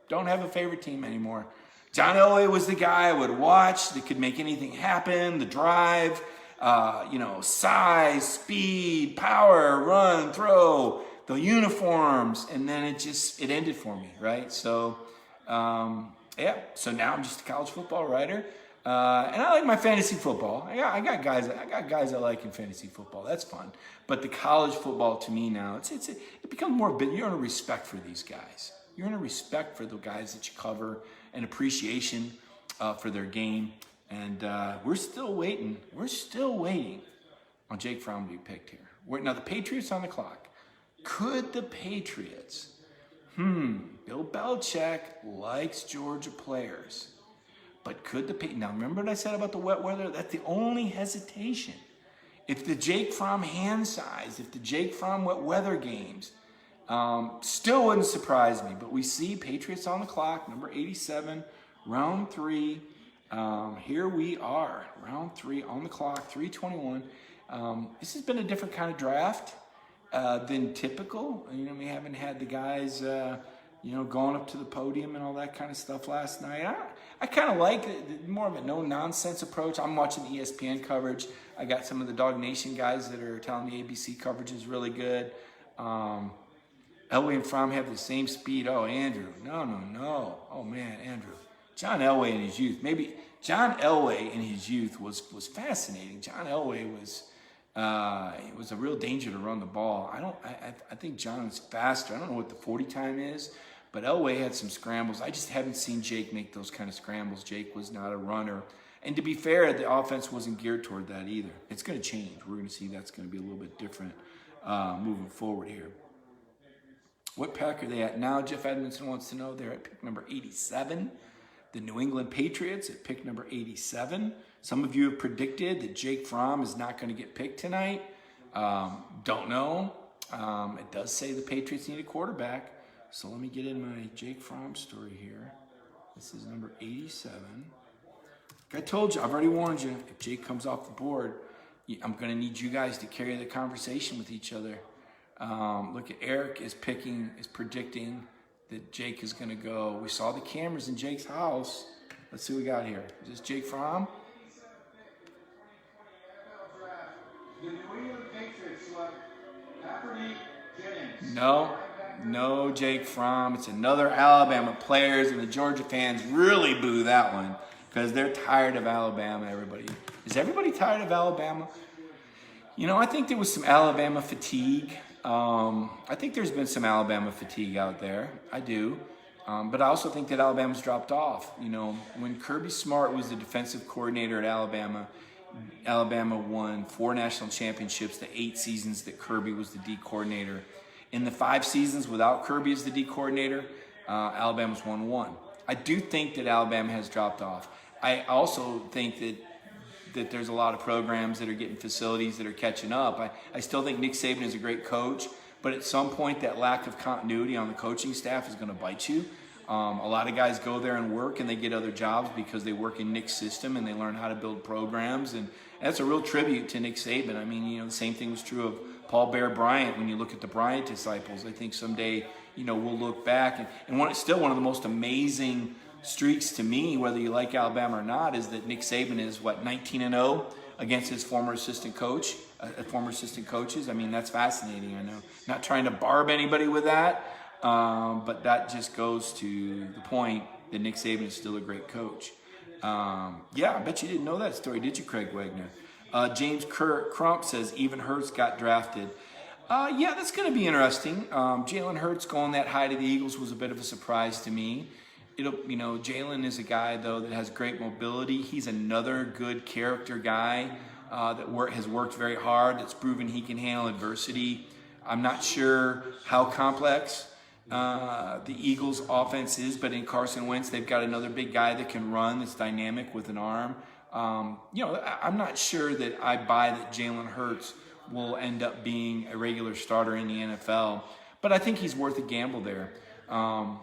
Don't have a favorite team anymore. John Elway was the guy I would watch that could make anything happen. The drive, size, speed, power, run, throw, the uniforms. And then it ended for me, right? So, so now I'm just a college football writer. And I like my fantasy football. I got guys I like in fantasy football. That's fun. But the college football to me now, it becomes more, you're in a respect for these guys. You're in a respect for the guys that you cover, an appreciation for their game. And we're still waiting. We're still waiting on Jake Fromm to be picked here. Now the Patriots on the clock. Could the Patriots? Bill Belichick likes Georgia players. But could now remember what I said about the wet weather? That's the only hesitation. If the Jake Fromm hand size, if the Jake Fromm wet weather games, still wouldn't surprise me. But we see Patriots on the clock, number 87, round 3. Here we are, round 3 on the clock, 3:21. This has been a different kind of draft than typical. We haven't had the guys, going up to the podium and all that kind of stuff last night. I kind of like more of a no-nonsense approach. I'm watching the ESPN coverage. I got some of the Dog Nation guys that are telling me ABC coverage is really good. Elway and Fromm have the same speed. Oh, Andrew. No. Oh, man, Andrew. John Elway in his youth. Maybe John Elway in his youth was fascinating. John Elway was a real danger to run the ball. I think John is faster. I don't know what the 40 time is, but Elway had some scrambles. I just haven't seen Jake make those kind of scrambles. Jake was not a runner. And to be fair, the offense wasn't geared toward that either. It's going to change. We're going to see that's going to be a little bit different moving forward here. What pack are they at now? Jeff Edmondson wants to know. They're at pick number 87. The New England Patriots at pick number 87. Some of you have predicted that Jake Fromm is not going to get picked tonight. Don't know. It does say the Patriots need a quarterback. So let me get in my Jake Fromm story here. This is number 87. Like I told you, I've already warned you. If Jake comes off the board, I'm going to need you guys to carry the conversation with each other. Look at Eric is predicting that Jake is going to go. We saw the cameras in Jake's house. Let's see what we got here. Is this Jake Fromm? The New England Patriots select Kaepernick Jennings. No, Jake Fromm. It's another Alabama players, and the Georgia fans really boo that one because they're tired of Alabama, everybody. Is everybody tired of Alabama? I think there was some Alabama fatigue. I think there's been some Alabama fatigue out there. I do. But I also think that Alabama's dropped off. When Kirby Smart was the defensive coordinator at Alabama, Alabama won 4 national championships, the 8 seasons that Kirby was the D coordinator. In the 5 seasons without Kirby as the D coordinator, Alabama's won 1. I do think that Alabama has dropped off. I also think that there's a lot of programs that are getting facilities that are catching up. I still think Nick Saban is a great coach, but at some point that lack of continuity on the coaching staff is going to bite you. A lot of guys go there and work, and they get other jobs because they work in Nick's system and they learn how to build programs. And that's a real tribute to Nick Saban. I mean, the same thing was true of Paul Bear Bryant. When you look at the Bryant disciples, I think someday, we'll look back. And it's still one of the most amazing streaks to me, whether you like Alabama or not, is that Nick Saban is, 19-0 against his former assistant coaches. I mean, that's fascinating. I know, not trying to barb anybody with that. But that just goes to the point that Nick Saban is still a great coach. I bet you didn't know that story, did you, Craig Wagner? James Crump says, even Hurts got drafted. That's going to be interesting. Jalen Hurts going that high to the Eagles was a bit of a surprise to me. Jalen is a guy, though, that has great mobility. He's another good character guy that has worked very hard, that's proven he can handle adversity. I'm not sure how complex the Eagles' offense is, but in Carson Wentz, they've got another big guy that can run, that's dynamic with an arm. I'm not sure that I buy that Jalen Hurts will end up being a regular starter in the NFL, but I think he's worth a gamble there. Jalen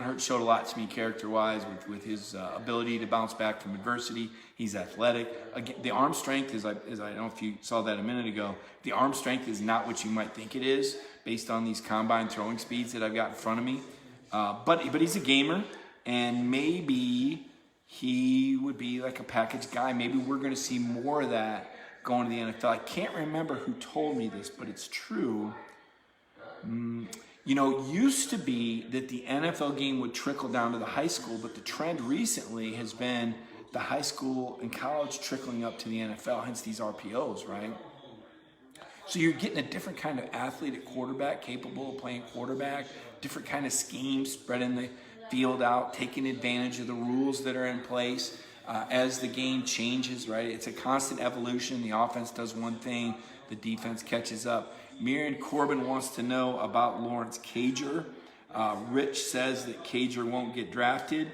Hurts showed a lot to me character-wise with his ability to bounce back from adversity. He's athletic. Again, the arm strength is, I don't know if you saw that a minute ago, the arm strength is not what you might think it is based on these combine throwing speeds that I've got in front of me. But he's a gamer, and maybe he would be like a package guy. Maybe we're going to see more of that going to the NFL. I can't remember who told me this, but it's true. Used to be that the NFL game would trickle down to the high school, but the trend recently has been the high school and college trickling up to the NFL, hence these RPOs, right? So you're getting a different kind of athlete at quarterback, capable of playing quarterback, different kind of schemes, spreading the field out, taking advantage of the rules that are in place as the game changes, right? It's a constant evolution. The offense does one thing, the defense catches up. Miriam Corbin wants to know about Lawrence Cager. Rich says that Cager won't get drafted.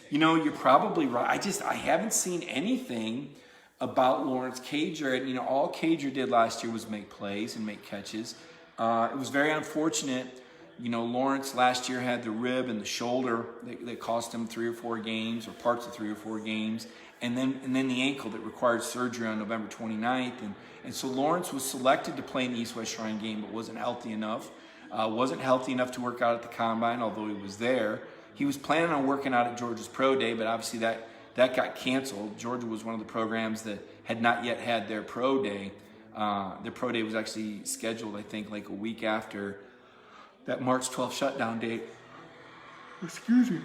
You're probably right. I haven't seen anything about Lawrence Cager. And, all Cager did last year was make plays and make catches. It was very unfortunate. Lawrence last year had the rib and the shoulder that cost him 3 or 4 games, or parts of 3 or 4 games. And then the ankle that required surgery on November 29th. And so Lawrence was selected to play in the East-West Shrine game, but wasn't healthy enough. Wasn't healthy enough to work out at the Combine, although he was there. He was planning on working out at Georgia's Pro Day, but obviously that got canceled. Georgia was one of the programs that had not yet had their Pro Day. Their Pro Day was actually scheduled, I think, like a week after that March 12th shutdown date. Excuse me.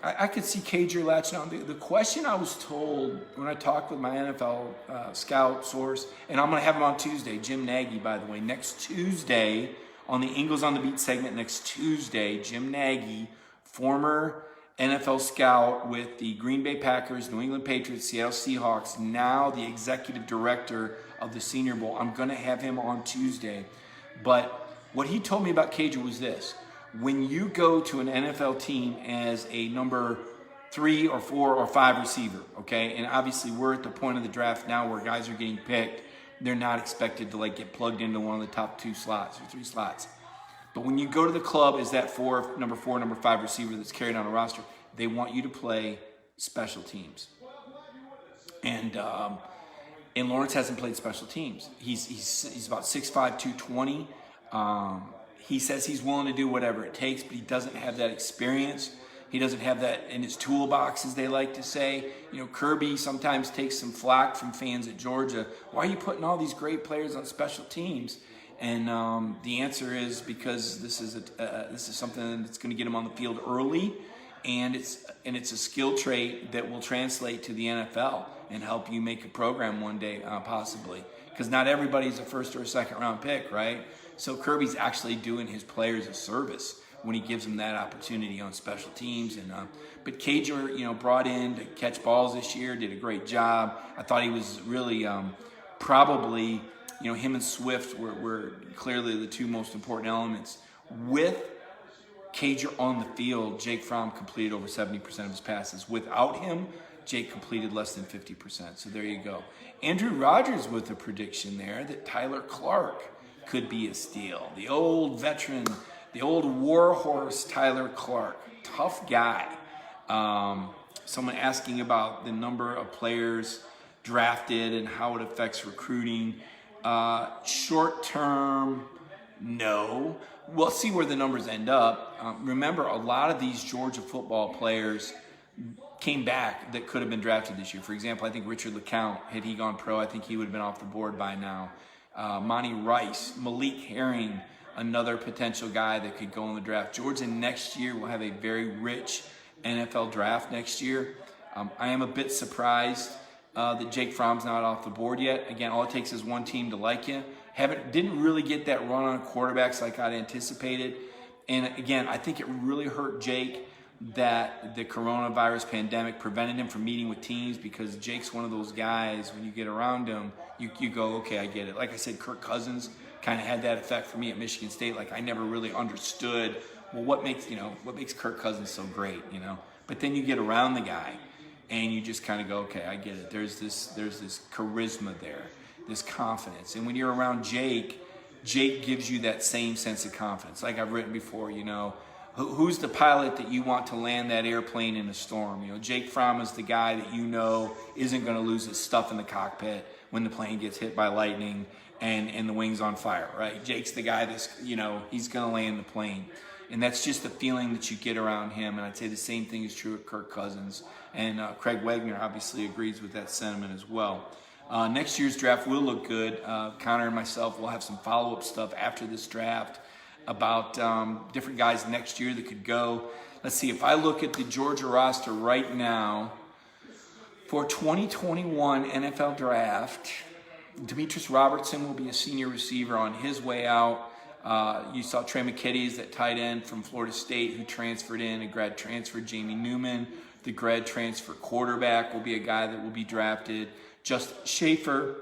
I could see Cager latching on. The question I was told when I talked with my NFL scout source, and I'm going to have him on Tuesday, Jim Nagy, by the way, next Tuesday on the Ingles on the Beat segment next Tuesday, Jim Nagy, former NFL scout with the Green Bay Packers, New England Patriots, Seattle Seahawks, now the executive director of the Senior Bowl. I'm going to have him on Tuesday. But what he told me about Cager was this. When you go to an NFL team as a number 3 or 4 or 5 receiver, okay, and obviously we're at the point of the draft now where guys are getting picked, they're not expected to get plugged into one of the top 2 slots or 3 slots. But when you go to the club as that number 4, number 5 receiver that's carried on a roster, they want you to play special teams. And Lawrence hasn't played special teams. He's about 6'5", 220. He says he's willing to do whatever it takes, but he doesn't have that experience. He doesn't have that in his toolbox, as they like to say. Kirby sometimes takes some flack from fans at Georgia. Why are you putting all these great players on special teams? And the answer is because this is something that's going to get him on the field early, and it's a skill trait that will translate to the NFL and help you make a program one day, possibly. Because not everybody's a first or a second round pick, right? So Kirby's actually doing his players a service when he gives them that opportunity on special teams. But Cager, brought in to catch balls this year, did a great job. I thought he was really probably, him and Swift were clearly the 2 most important elements. With Cager on the field, Jake Fromm completed over 70% of his passes. Without him, Jake completed less than 50%. So there you go. Andrew Rogers with a prediction there that Tyler Clark could be a steal. The old veteran The old warhorse Tyler Clark, tough guy. Someone asking about the number of players drafted and how it affects recruiting. Short term, no. We'll see where the numbers end up. Remember, a lot of these Georgia football players came back that could have been drafted this year. For example, I think Richard LeCount, had he gone pro, I think he would have been off the board by now. Monty Rice, Malik Herring, another potential guy that could go in the draft. Georgia next year will have a very rich NFL draft next year. I am a bit surprised that Jake Fromm's not off the board yet. Again, all it takes is one team to like you. Didn't really get that run on quarterbacks like I'd anticipated. And again, I think it really hurt Jake that the coronavirus pandemic prevented him from meeting with teams, because Jake's one of those guys, when you get around him, you go, okay, I get it. Like I said, Kirk Cousins kind of had that effect for me at Michigan State. Like, I never really understood, well, what makes Kirk Cousins so great, But then you get around the guy and you just kind of go, okay, I get it. There's this charisma there, this confidence. And when you're around Jake gives you that same sense of confidence. Like I've written before, who's the pilot that you want to land that airplane in a storm? Jake Fromm is the guy that isn't going to lose his stuff in the cockpit when the plane gets hit by lightning and the wing's on fire, right? Jake's the guy that's, he's going to land the plane. And that's just the feeling that you get around him. And I'd say the same thing is true of Kirk Cousins. And Craig Wagner obviously agrees with that sentiment as well. Next year's draft will look good. Connor and myself will have some follow-up stuff after this draft about different guys next year that could go. Let's see, if I look at the Georgia roster right now for 2021 NFL Draft, Demetrius Robertson will be a senior receiver on his way out. You saw Trey McKitties, that tight end from Florida State who transferred in, a grad transfer. Jamie Newman, the grad transfer quarterback, will be a guy that will be drafted. Justin Schaefer,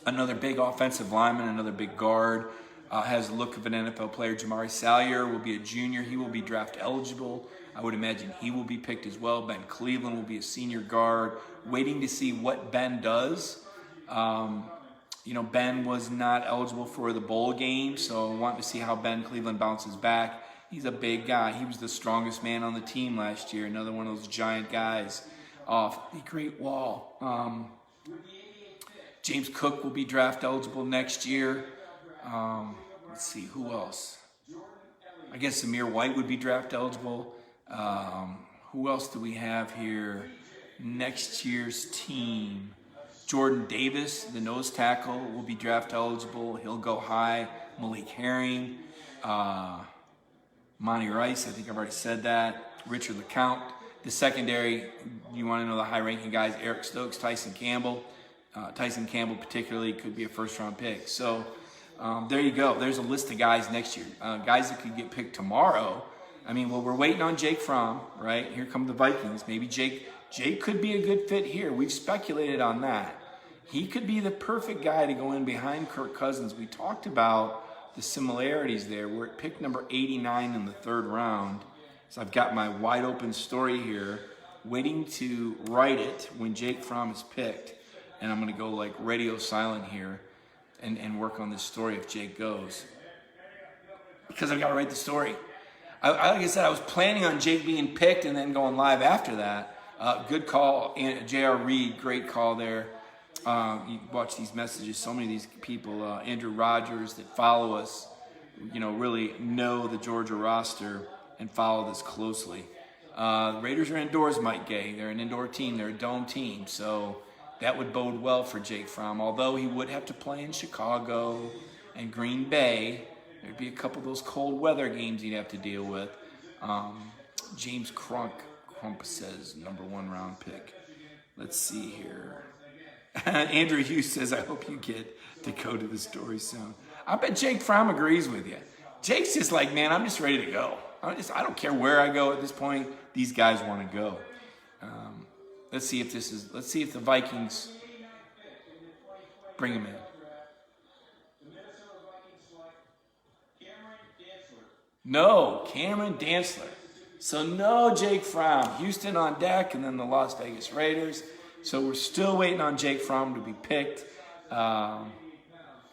another big offensive lineman, another big guard, has the look of an NFL player. Jamari Salyer will be a junior. He will be draft eligible. I would imagine he will be picked as well. Ben Cleveland will be a senior guard. Waiting to see what Ben does. Ben was not eligible for the bowl game, so I want to see how Ben Cleveland bounces back. He's a big guy. He was the strongest man on the team last year. Another one of those giant guys off the Great Wall. James Cook will be draft eligible next year. Let's see, who else? I guess Zamir White would be draft eligible. Who else do we have here? Next year's team. Jordan Davis, the nose tackle, will be draft eligible. He'll go high. Malik Herring. Monty Rice, I think I've already said that. Richard LeCount. The secondary, you want to know the high-ranking guys, Eric Stokes, Tyson Campbell. Tyson Campbell particularly could be a first-round pick. So there you go. There's a list of guys next year. Guys that could get picked tomorrow. We're waiting on Jake Fromm, right? Here come the Vikings. Maybe Jake could be a good fit here. We've speculated on that. He could be the perfect guy to go in behind Kirk Cousins. We talked about the similarities there. We're at pick number 89 in the third round. So I've got my wide open story here, waiting to write it when Jake Fromm is picked. And I'm going to go like radio silent here and work on this story if Jake goes. Because I've got to write the story. Like I said, I was planning on Jake being picked and then going live after that. Good call, J.R. Reed, great call there. You watch these messages, so many of these people, Andrew Rogers that follow us, really know the Georgia roster and follow this closely. The Raiders are indoors, Mike Gay. They're an indoor team. They're a dome team. So that would bode well for Jake Fromm. Although he would have to play in Chicago and Green Bay. There'd be a couple of those cold weather games he'd have to deal with. James Crump says number 1 round pick. Let's see here. Andrew Hughes says, I hope you get to go to the story soon. I bet Jake Fromm agrees with you. Jake's just like, man, I'm just ready to go. I don't care where I go at this point. These guys want to go. Let's see if the Vikings bring him in. No, Cameron Dantzler. So no Jake Fromm. Houston on deck, and then the Las Vegas Raiders. So we're still waiting on Jake Fromm to be picked. No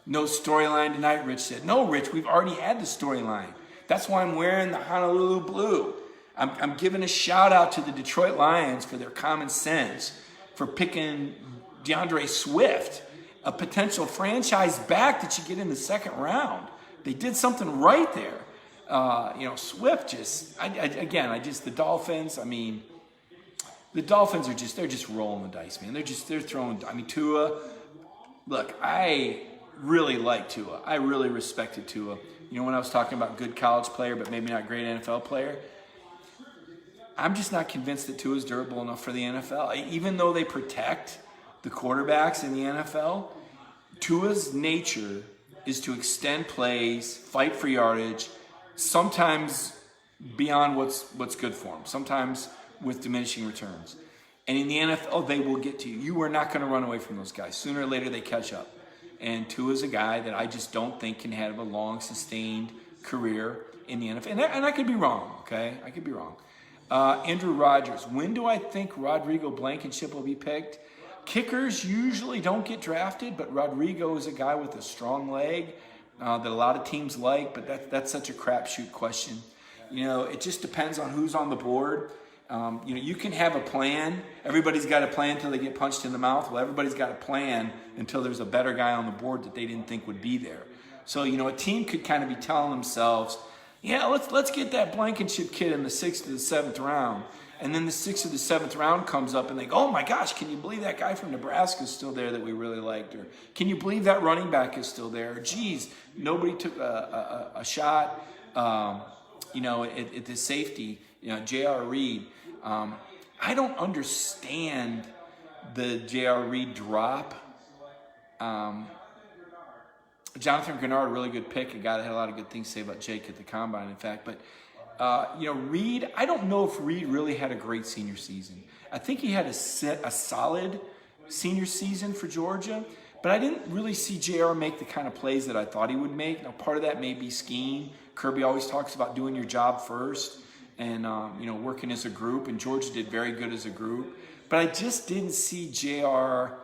storyline tonight, Rich said. No, Rich, we've already had the storyline. That's why I'm wearing the Honolulu blue. I'm giving a shout out to the Detroit Lions for their common sense, for picking DeAndre Swift, a potential franchise back that you get in the second round. They did something right there. Swift the Dolphins, the Dolphins they're just rolling the dice, man. They're throwing, Tua, look, I really like Tua. I really respected Tua. When I was talking about good college player, but maybe not great NFL player, I'm just not convinced that Tua is durable enough for the NFL. Even though they protect the quarterbacks in the NFL, Tua's nature is to extend plays, fight for yardage, sometimes beyond what's good for him, sometimes with diminishing returns. And in the NFL, they will get to you. You are not going to run away from those guys. Sooner or later, they catch up. And Tua's a guy that I just don't think can have a long, sustained career in the NFL. And I could be wrong, okay? I could be wrong. Andrew Rogers. When do I think Rodrigo Blankenship will be picked? Kickers usually don't get drafted, but Rodrigo is a guy with a strong leg that a lot of teams like, but that's such a crapshoot question. It just depends on who's on the board. You can have a plan. Everybody's got a plan until they get punched in the mouth. Well, everybody's got a plan until there's a better guy on the board that they didn't think would be there. So, a team could kind of be telling themselves, yeah, let's get that Blankenship kid in the 6th or the 7th round. And then the 6th or the 7th round comes up and they go, oh my gosh, can you believe that guy from Nebraska is still there that we really liked? Or can you believe that running back is still there? Or geez, nobody took a shot, at the safety, J.R. Reed. I don't understand the J.R. Reed drop. Jonathan Grenard, really good pick, a guy that had a lot of good things to say about Jake at the Combine, in fact. But, Reed, I don't know if Reed really had a great senior season. I think he had a solid senior season for Georgia, but I didn't really see J.R. make the kind of plays that I thought he would make. Now, part of that may be scheme. Kirby always talks about doing your job first and, working as a group, and Georgia did very good as a group. But I just didn't see J.R.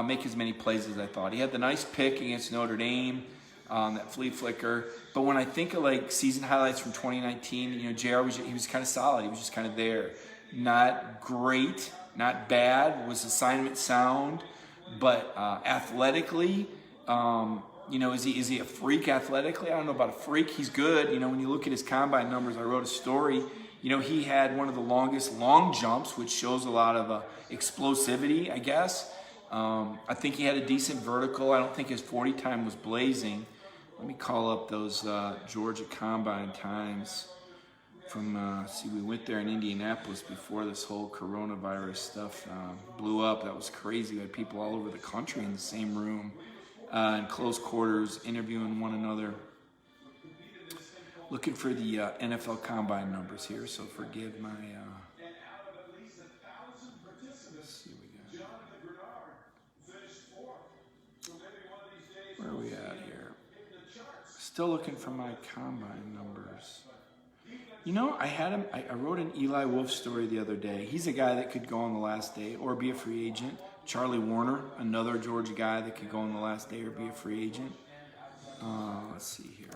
Make as many plays as I thought. He had the nice pick against Notre Dame, that flea flicker. But when I think of season highlights from 2019, JR was kind of solid. He was just kind of there. Not great, not bad. Was assignment sound, but athletically, is he a freak athletically? I don't know about a freak. He's good. When you look at his combine numbers, I wrote a story. He had one of the longest long jumps, which shows a lot of explosivity, I guess. I think he had a decent vertical. I don't think his 40 time was blazing. Let me call up those Georgia Combine times from, we went there in Indianapolis before this whole coronavirus stuff blew up. That was crazy. We had people all over the country in the same room, in close quarters, interviewing one another. Looking for the NFL Combine numbers here, so forgive my... Where are we at here? Still looking for my combine numbers. I wrote an Eli Wolf story the other day. He's a guy that could go on the last day or be a free agent. Charlie Warner, another Georgia guy that could go on the last day or be a free agent. Let's see here.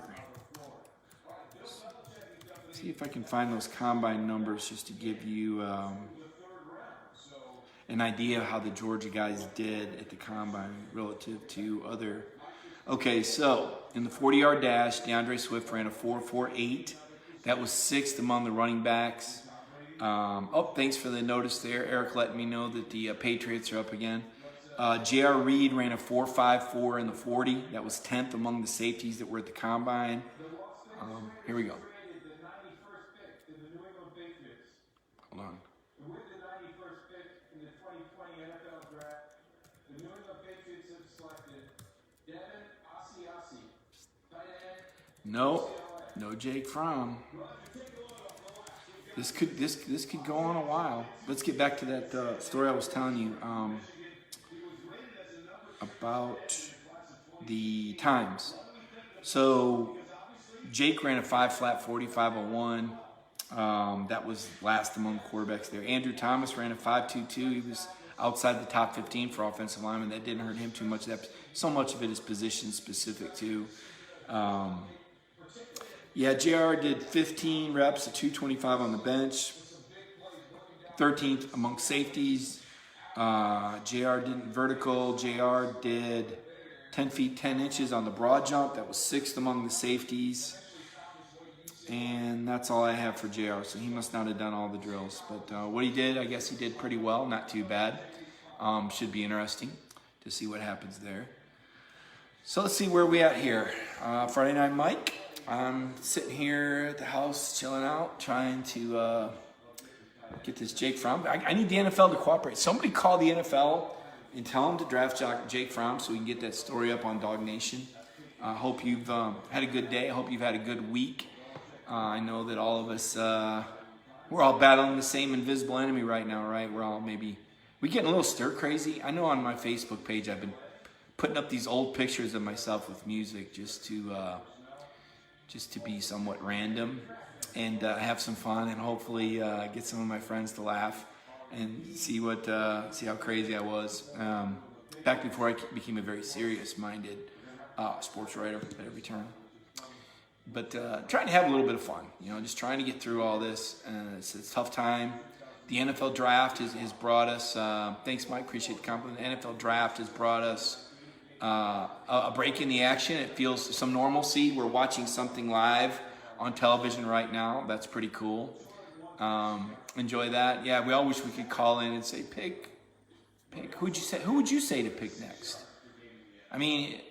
See if I can find those combine numbers just to give you an idea of how the Georgia guys did at the combine relative to other. Okay, so in the 40-yard dash, DeAndre Swift ran a 4.48. That was 6th among the running backs. Thanks for the notice there. Eric letting me know that the Patriots are up again. J.R. Reed ran a 4.54 in the 40. That was 10th among the safeties that were at the combine. Here we go. Hold on. With the 91st pick in the 2020 NFL Draft, the New England Patriots have selected Devin Asiasi, tight end. No Jake Fromm. This could go on a while. Let's get back to that story I was telling you about the times. So Jake ran a 5.40, 5.01. That was last among quarterbacks there. Andrew Thomas ran a 5.22. He was outside the top 15 for offensive linemen. That didn't hurt him too much. So much of it is position specific too. Yeah, JR did 15 reps at 225 on the bench, 13th among safeties. JR didn't vertical. JR did 10 feet 10 inches on the broad jump. That was 6th among the safeties. And that's all I have for JR. So he must not have done all the drills. But what he did, I guess he did pretty well. Not too bad. Should be interesting to see what happens there. So let's see where we at here. Friday Night Mike. I'm sitting here at the house chilling out, trying to get this Jake Fromm. I need the NFL to cooperate. Somebody call the NFL and tell them to draft Jake Fromm so we can get that story up on Dog Nation. I hope you've had a good day. I hope you've had a good week. I know that all of us, we're all battling the same invisible enemy right now, right? We getting a little stir crazy. I know on my Facebook page I've been putting up these old pictures of myself with music just to be somewhat random and have some fun and hopefully get some of my friends to laugh and see how crazy I was back before I became a very serious-minded sports writer at every turn. But trying to have a little bit of fun, just trying to get through all this. It's a tough time. The NFL draft has brought us, thanks Mike, appreciate the compliment. The NFL draft has brought us a break in the action. It feels some normalcy. We're watching something live on television right now. That's pretty cool. Enjoy that. Yeah, we all wish we could call in and say, pick. Who would you say to pick next? I mean,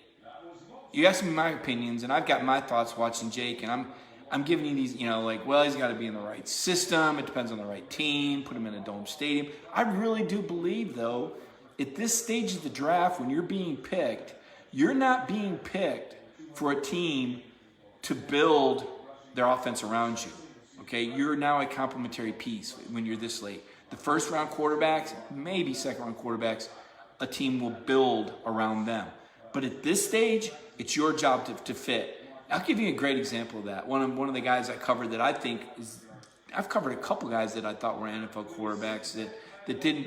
you asked me my opinions, and I've got my thoughts watching Jake, and I'm giving you these, well, he's got to be in the right system. It depends on the right team. Put him in a dome stadium. I really do believe, though, at this stage of the draft, when you're being picked, you're not being picked for a team to build their offense around you. Okay, you're now a complementary piece when you're this late. The first round quarterbacks, maybe second round quarterbacks, a team will build around them. But at this stage, it's your job to fit. I'll give you a great example of that. One of the guys I covered that I think I've covered a couple guys that I thought were NFL quarterbacks that didn't,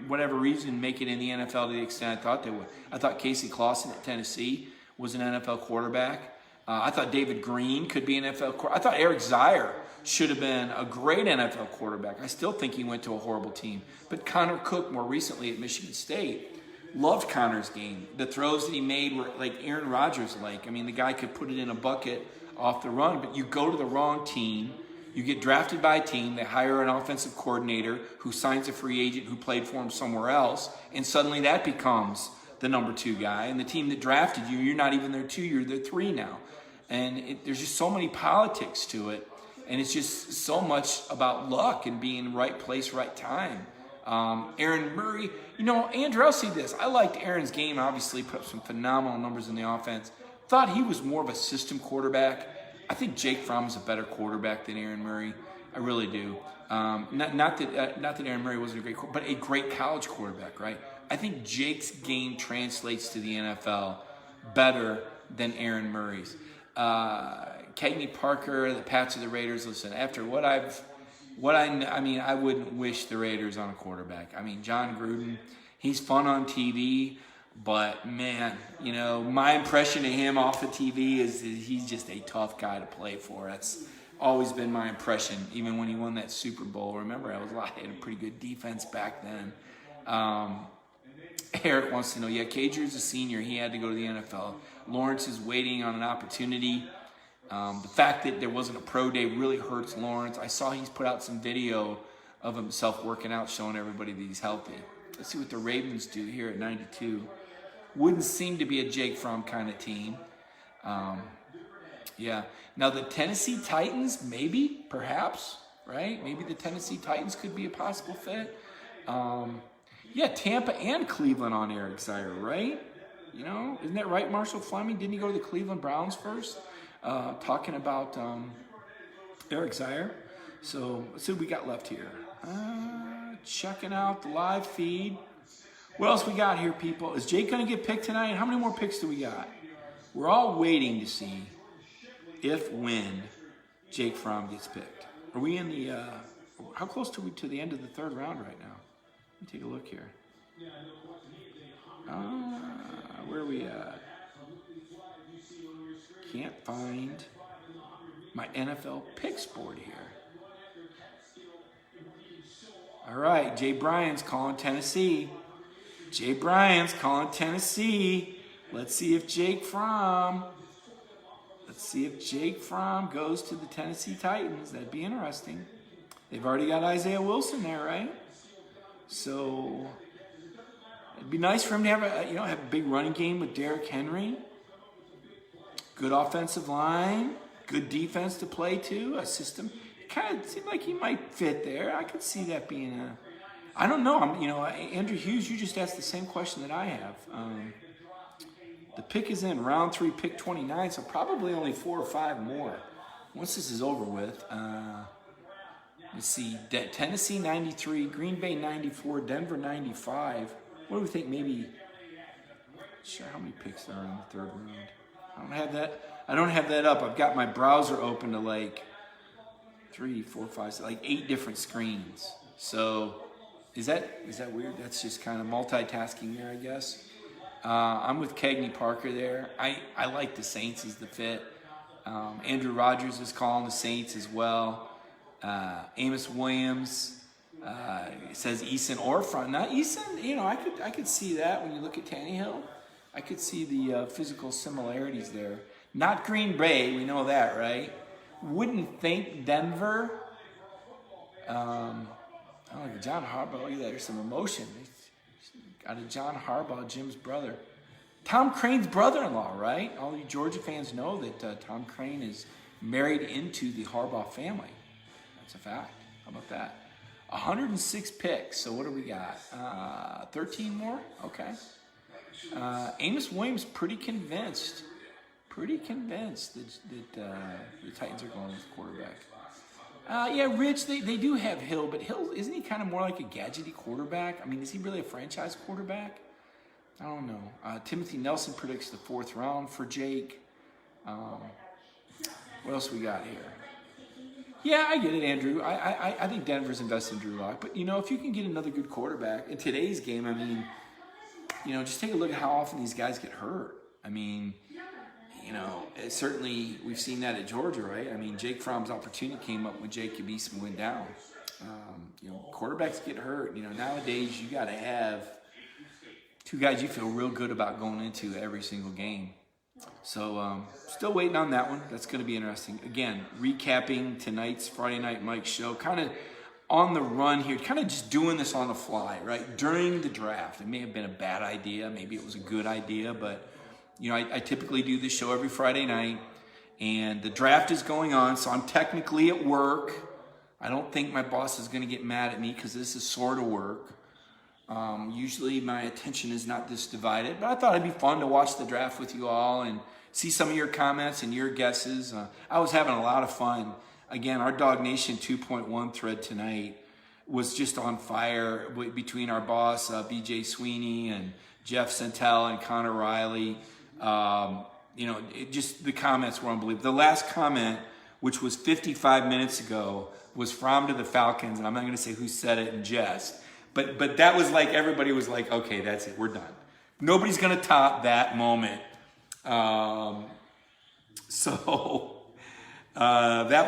whatever reason, make it in the NFL to the extent I thought they would. I thought Casey Clausen at Tennessee was an NFL quarterback. I thought David Green could be an NFL quarterback. I thought Eric Zier should have been a great NFL quarterback. I still think he went to a horrible team. But Connor Cook, more recently at Michigan State, loved Connor's game. The throws that he made were like Aaron Rodgers-like. I mean, the guy could put it in a bucket off the run, but you go to the wrong team. You get drafted by a team. They hire an offensive coordinator who signs a free agent who played for him somewhere else, and suddenly that becomes the number 2 guy. And the team that drafted you, you're not even their 2, you're their 3 now. And there's just so many politics to it, and it's just so much about luck and being in the right place, right time. Aaron Murray, Andrew, I'll see this. I liked Aaron's game, obviously, put up some phenomenal numbers in the offense. Thought he was more of a system quarterback. I think Jake Fromm is a better quarterback than Aaron Murray. I really do. Not that Aaron Murray wasn't a great quarterback, but a great college quarterback, right? I think Jake's game translates to the NFL better than Aaron Murray's. Cagney Parker, the Pats or the Raiders, listen, after I wouldn't wish the Raiders on a quarterback. I mean, John Gruden, he's fun on TV, but man, my impression of him off of TV is he's just a tough guy to play for. That's always been my impression, even when he won that Super Bowl. Remember, I had a pretty good defense back then. Eric wants to know, Cager's a senior. He had to go to the NFL. Lawrence is waiting on an opportunity. The fact that there wasn't a pro day really hurts Lawrence. I saw he's put out some video of himself working out, showing everybody that he's healthy. Let's see what the Ravens do here at 92. Wouldn't seem to be a Jake Fromm kind of team. Now the Tennessee Titans, maybe, perhaps, right? Maybe the Tennessee Titans could be a possible fit. Tampa and Cleveland on Eric Zier, right? Isn't that right, Marshall Fleming? Didn't he go to the Cleveland Browns first? Talking about Eric Zier. So let's see what we got left here. Checking out the live feed. What else we got here, people? Is Jake going to get picked tonight? How many more picks do we got? We're all waiting to see when Jake Fromm gets picked. Are we in the, how close are we to the end of the 3rd round right now? Let me take a look here. Where are we at? Can't find. my NFL picks board here. All right, Jay Bryan's calling Tennessee. Jay Bryan's calling Tennessee. Let's see if Jake Fromm goes to the Tennessee Titans. That'd be interesting. They've already got Isaiah Wilson there, right? So it'd be nice for him to have a big running game with Derrick Henry. Good offensive line, good defense to play to, a system. It kind of seemed like he might fit there. I could see that being I don't know. Andrew Hughes, you just asked the same question that I have. The pick is in round 3, pick 29, so probably only 4 or 5 more. Once this is over with, let's see, Tennessee 93, Green Bay 94, Denver 95. What do we think? Maybe, sure, how many picks there are in the 3rd round? I don't have that up. I've got my browser open to like 3, 4, 5, 6, like 8 different screens. So is that weird? That's just kind of multitasking there, I guess. I'm with Cagney Parker there. I like the Saints as the fit. Andrew Rogers is calling the Saints as well. Amos Williams says Eason or front. Now Eason, I could see that when you look at Tannehill. I could see the physical similarities there. Not Green Bay, we know that, right? Wouldn't think Denver. John Harbaugh, look at that. There's some emotion. Got a John Harbaugh, Jim's brother. Tom Crane's brother-in-law, right? All you Georgia fans know that Tom Crane is married into the Harbaugh family. That's a fact. How about that? 106 picks. So what do we got? 13 more? Okay. Amos Williams pretty convinced that the Titans are going with the quarterback. Yeah, Rich, they do have Hill, but Hill, isn't he kind of more like a gadgety quarterback? I mean, is he really a franchise quarterback? I don't know. Timothy Nelson predicts the 4th round for Jake. What else we got here? Yeah, I get it, Andrew. I think Denver's invested in Drew Lock. But, if you can get another good quarterback in today's game, I mean, just take a look at how often these guys get hurt. I mean, certainly we've seen that at Georgia, right? I mean, Jake Fromm's opportunity came up when Jacob Eason went down. Quarterbacks get hurt. Nowadays you got to have 2 guys you feel real good about going into every single game. So still waiting on that one. That's going to be interesting. Again, recapping tonight's Friday Night Mike show, kind of on the run here, kind of just doing this on the fly, right? During the draft. It may have been a bad idea. Maybe it was a good idea, but I typically do this show every Friday night, and the draft is going on, so I'm technically at work. I don't think my boss is going to get mad at me because this is sort of work. Usually my attention is not this divided, but I thought it'd be fun to watch the draft with you all and see some of your comments and your guesses. I was having a lot of fun. Again, our Dog Nation 2.1 thread tonight was just on fire between our boss, BJ Sweeney, and Jeff Santel and Connor Riley. Just the comments were unbelievable. The last comment, which was 55 minutes ago, was from to the Falcons, and I'm not going to say who said it in jest, but that was like, everybody was like, okay, that's it, we're done. Nobody's going to top that moment. That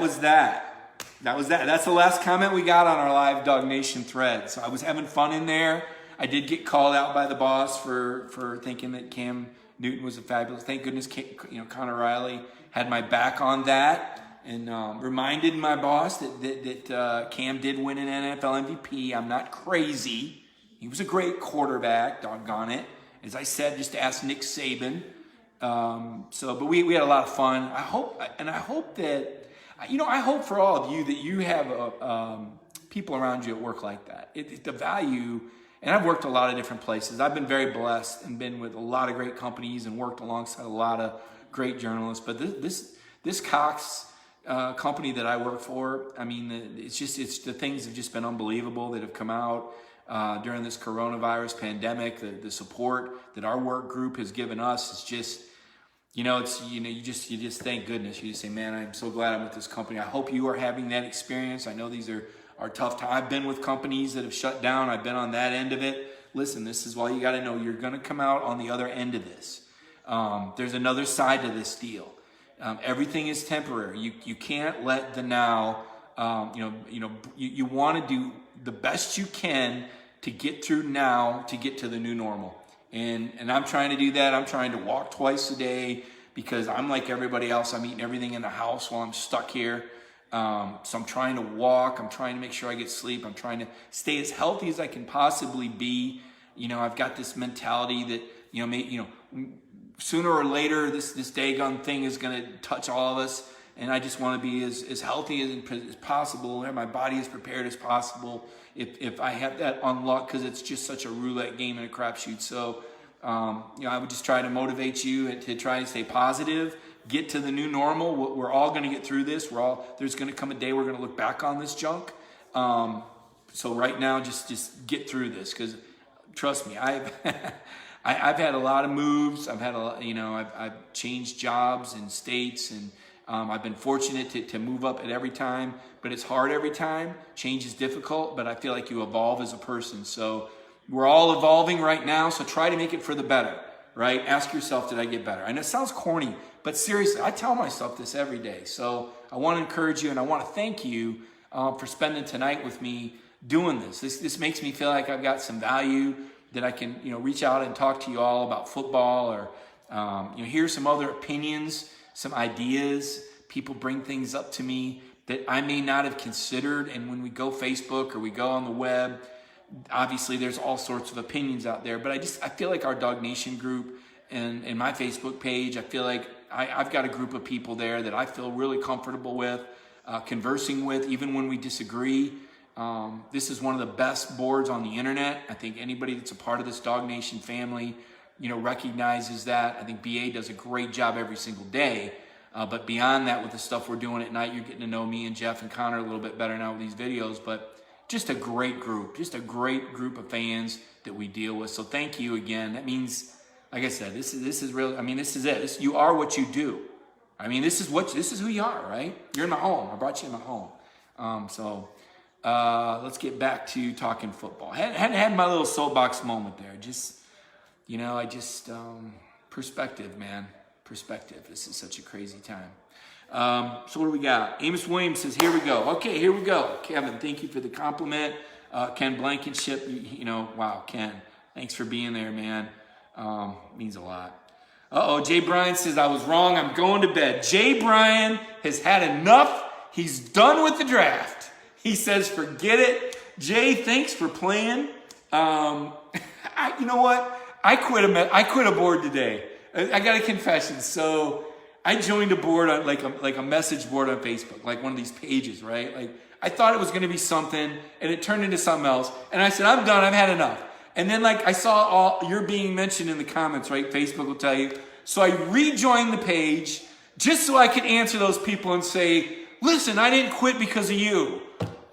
was that. That's the last comment we got on our live Dog Nation thread. So I was having fun in there. I did get called out by the boss for thinking that Cam Newton was a fabulous. Thank goodness, Connor Riley had my back on that and reminded my boss that Cam did win an NFL MVP. I'm not crazy. He was a great quarterback, doggone it. As I said, just ask Nick Saban. But we had a lot of fun. I hope that, I hope for all of you that you have people around you at work like that. The value, and I've worked a lot of different places. I've been very blessed and been with a lot of great companies and worked alongside a lot of great journalists. But this Cox company that I work for, I mean, it's the things have just been unbelievable that have come out during this coronavirus pandemic. The support that our work group has given us is just, you just thank goodness. You just say, man, I'm so glad I'm with this company. I hope you are having that experience. I know these are tough times. I've been with companies that have shut down. I've been on that end of it. Listen, this is all you got to know. You're going to come out on the other end of this. There's another side to this deal. Everything is temporary. You can't let the now. You want to do the best you can to get through now to get to the new normal. And I'm trying to do that. I'm trying to walk twice a day because I'm like everybody else. I'm eating everything in the house while I'm stuck here. So I'm trying to walk. I'm trying to make sure I get sleep. I'm trying to stay as healthy as I can possibly be. I've got this mentality that, sooner or later, this daggone thing is going to touch all of us. And I just want to be as healthy as possible, and my body as prepared as possible if I have that unlocked, because it's just such a roulette game and a crapshoot. So, I would just try to motivate you to try to stay positive, get to the new normal. We're all going to get through this. There's going to come a day we're going to look back on this junk. So right now, just get through this, because trust me, I've had a lot of moves. I've had I've changed jobs and states, and I've been fortunate to move up at every time, but it's hard every time. Change is difficult, but I feel like you evolve as a person. So we're all evolving right now, so try to make it for the better, right? Ask yourself, did I get better? And it sounds corny, but seriously, I tell myself this every day. So I want to encourage you, and I want to thank you for spending tonight with me doing this. This makes me feel like I've got some value, that I can reach out and talk to you all about football, or hear some other opinions, some ideas. People bring things up to me that I may not have considered. And when we go Facebook or we go on the web, obviously there's all sorts of opinions out there. But I feel like our Dog Nation group and my Facebook page, I feel like I've got a group of people there that I feel really comfortable with, conversing with, even when we disagree. This is one of the best boards on the internet. I think anybody that's a part of this Dog Nation family, recognizes that. I think BA does a great job every single day. But beyond that, with the stuff we're doing at night, you're getting to know me and Jeff and Connor a little bit better now with these videos. But just a great group of fans that we deal with. So thank you again. That means, like I said, this is real. I mean, this is it. You are what you do. I mean, this is who you are, right? You're in my home. I brought you in my home. Let's get back to talking football. Hadn't had my little soapbox moment there. Perspective, man. Perspective. This is such a crazy time. So what do we got? Amos Williams says, here we go. Okay, here we go. Kevin, thank you for the compliment. Ken Blankenship, wow, Ken, thanks for being there, man. Means a lot. Jay Bryan says, I was wrong. I'm going to bed. Jay Bryan has had enough. He's done with the draft. He says, forget it. Jay, thanks for playing. You know what? I quit a board today. I got a confession. So I joined a board on like a message board on Facebook, like one of these pages, right? Like I thought it was going to be something, and it turned into something else. And I said, I'm done. I've had enough. And then I saw you're being mentioned in the comments, right? Facebook will tell you. So I rejoined the page just so I could answer those people and say, listen, I didn't quit because of you.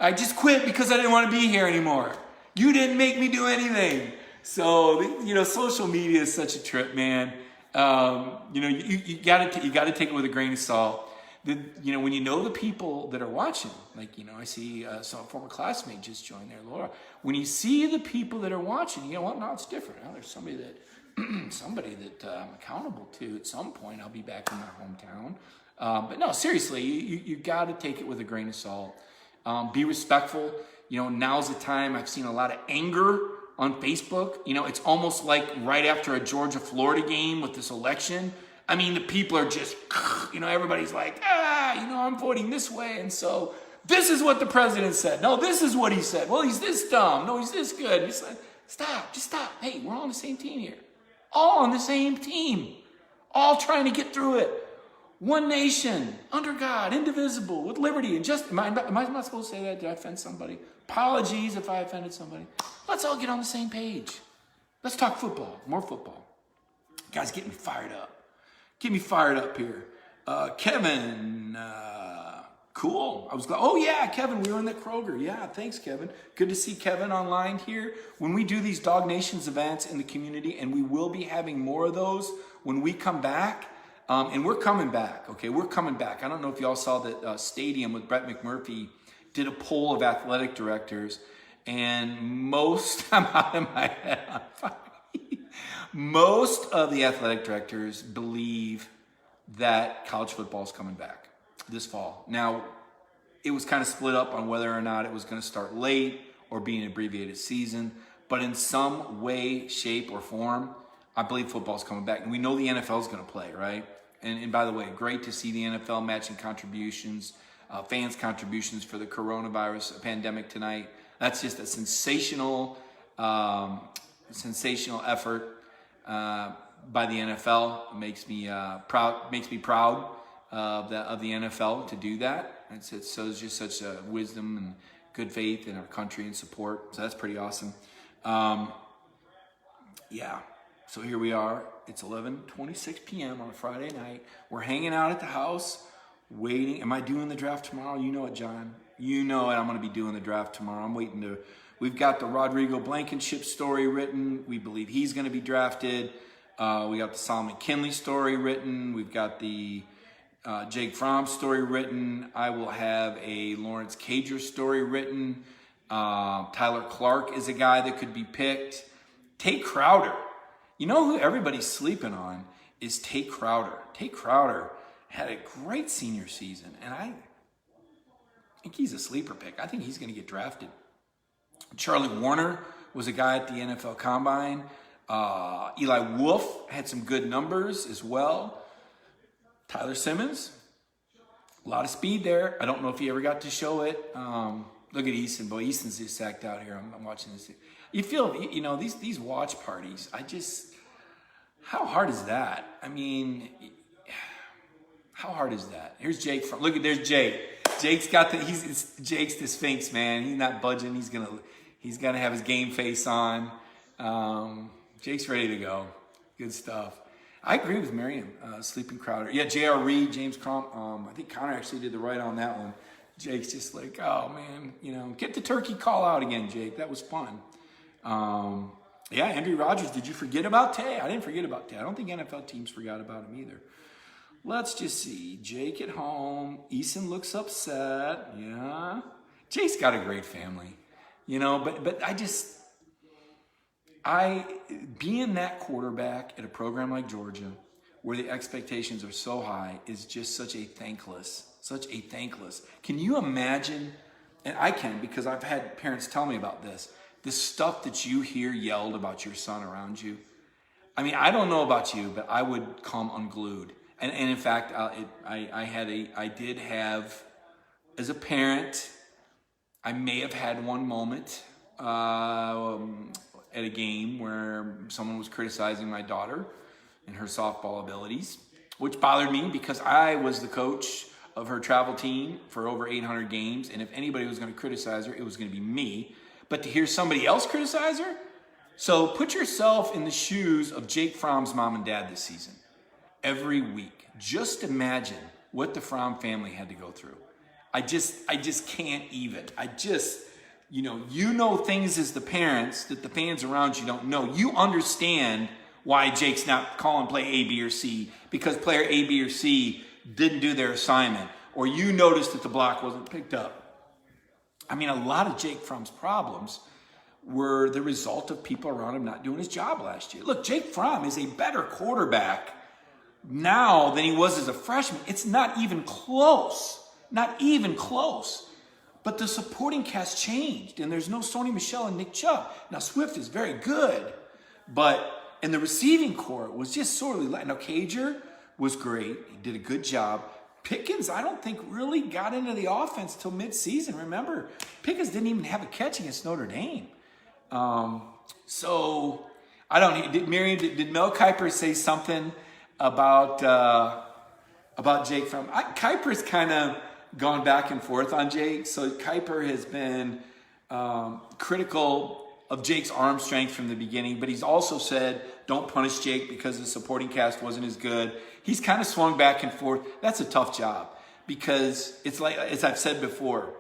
I just quit because I didn't want to be here anymore. You didn't make me do anything. So, social media is such a trip, man. You got to take it with a grain of salt. When you know the people that are watching, I see some former classmate just joined there, Laura. When you see the people that are watching, you know what? Now it's different. Now there's somebody that I'm accountable to. At some point, I'll be back in my hometown. But no, seriously, you got to take it with a grain of salt. Be respectful. Now's the time. I've seen a lot of anger on Facebook. It's almost like right after a Georgia-Florida game with this election. I mean, the people are just, everybody's like, I'm voting this way. And so this is what the president said. No, this is what he said. Well, he's this dumb. No, he's this good. He's like, stop, just stop. Hey, we're all on the same team here. All on the same team. All trying to get through it. One nation, under God, indivisible, with liberty and justice. Am I not supposed to say that? Did I offend somebody? Apologies if I offended somebody. Let's all get on the same page. Let's talk football, more football. Guys, get me fired up. Get me fired up here. Kevin, cool. I was glad. Oh, yeah, Kevin, we were in the Kroger. Yeah, thanks, Kevin. Good to see Kevin online here. When we do these Dog Nations events in the community, and we will be having more of those when we come back, and we're coming back, okay? We're coming back. I don't know if y'all saw that Stadium with Brett McMurphy did a poll of athletic directors, and most, I'm out of my head on fire. Most of the athletic directors believe that college football is coming back this fall. Now, it was kind of split up on whether or not it was going to start late or be an abbreviated season. But in some way, shape, or form, I believe football's coming back. And we know the NFL is going to play, right? And by the way, great to see the NFL matching contributions, fans' contributions for the coronavirus pandemic tonight. That's just a sensational effort by the NFL. It makes me proud of the NFL to do that. It's just such a wisdom and good faith in our country and support. So that's pretty awesome. Yeah. So here we are. It's 11:26 p.m. on a Friday night. We're hanging out at the house, waiting. Am I doing the draft tomorrow? You know it, John. You know it. I'm going to be doing the draft tomorrow. I'm waiting to. We've got the Rodrigo Blankenship story written. We believe he's going to be drafted. We got the Solomon Kinley story written. We've got the Jake Fromm story written. I will have a Lawrence Cager story written. Tyler Clark is a guy that could be picked. Tate Crowder. You know who everybody's sleeping on is Tate Crowder. Tate Crowder had a great senior season, and I think he's a sleeper pick. I think he's going to get drafted. Charlie Warner was a guy at the NFL Combine. Eli Wolf had some good numbers as well. Tyler Simmons, a lot of speed there. I don't know if he ever got to show it. Look at Easton. Boy, Easton's just sacked out here. I'm watching this. You feel, these watch parties, how hard is that? I mean, how hard is that? Here's Jake. Look, there's Jake. Jake's got Jake's the Sphinx, man. He's not budging. He's gonna have his game face on. Jake's ready to go. Good stuff. I agree with Miriam. Sleeping Crowder. Yeah, J.R. Reed, James Crump. I think Connor actually did the right on that one. Jake's just like, oh man, get the turkey call out again, Jake. That was fun. Yeah, Andrew Rogers. Did you forget about Tay? I didn't forget about Tay. I don't think NFL teams forgot about him either. Let's just see. Jake at home. Eason looks upset. Yeah. Jake's got a great family. But being that quarterback at a program like Georgia, where the expectations are so high, is just such a thankless. Can you imagine? And I can, because I've had parents tell me about this. The stuff that you hear yelled about your son around you. I mean, I don't know about you, but I would come unglued. And in fact, I did have, as a parent, I may have had one moment at a game where someone was criticizing my daughter and her softball abilities, which bothered me because I was the coach of her travel team for over 800 games. And if anybody was going to criticize her, it was going to be me. But to hear somebody else criticize her? So put yourself in the shoes of Jake Fromm's mom and dad this season. Every week. Just imagine what the Fromm family had to go through. I just can't even. You know things as the parents that the fans around you don't know. You understand why Jake's not calling play A, B, or C because player A, B, or C didn't do their assignment, or you noticed that the block wasn't picked up. I mean, a lot of Jake Fromm's problems were the result of people around him not doing his job last year. Look, Jake Fromm is a better quarterback now than he was as a freshman. It's not even close. Not even close. But the supporting cast changed, and there's no Sony Michel and Nick Chubb. Now, Swift is very good, and the receiving core was just sorely lacking. Now, Cager was great. He did a good job. Pickens, I don't think, really got into the offense till midseason. Remember, Pickens didn't even have a catch against Notre Dame. So, I don't know. Did Mel Kiper say something about Jake Fromm? Kiper's kind of gone back and forth on Jake. So Kiper has been critical of Jake's arm strength from the beginning, but he's also said, don't punish Jake because the supporting cast wasn't as good. He's kind of swung back and forth. That's a tough job because it's like, as I've said before,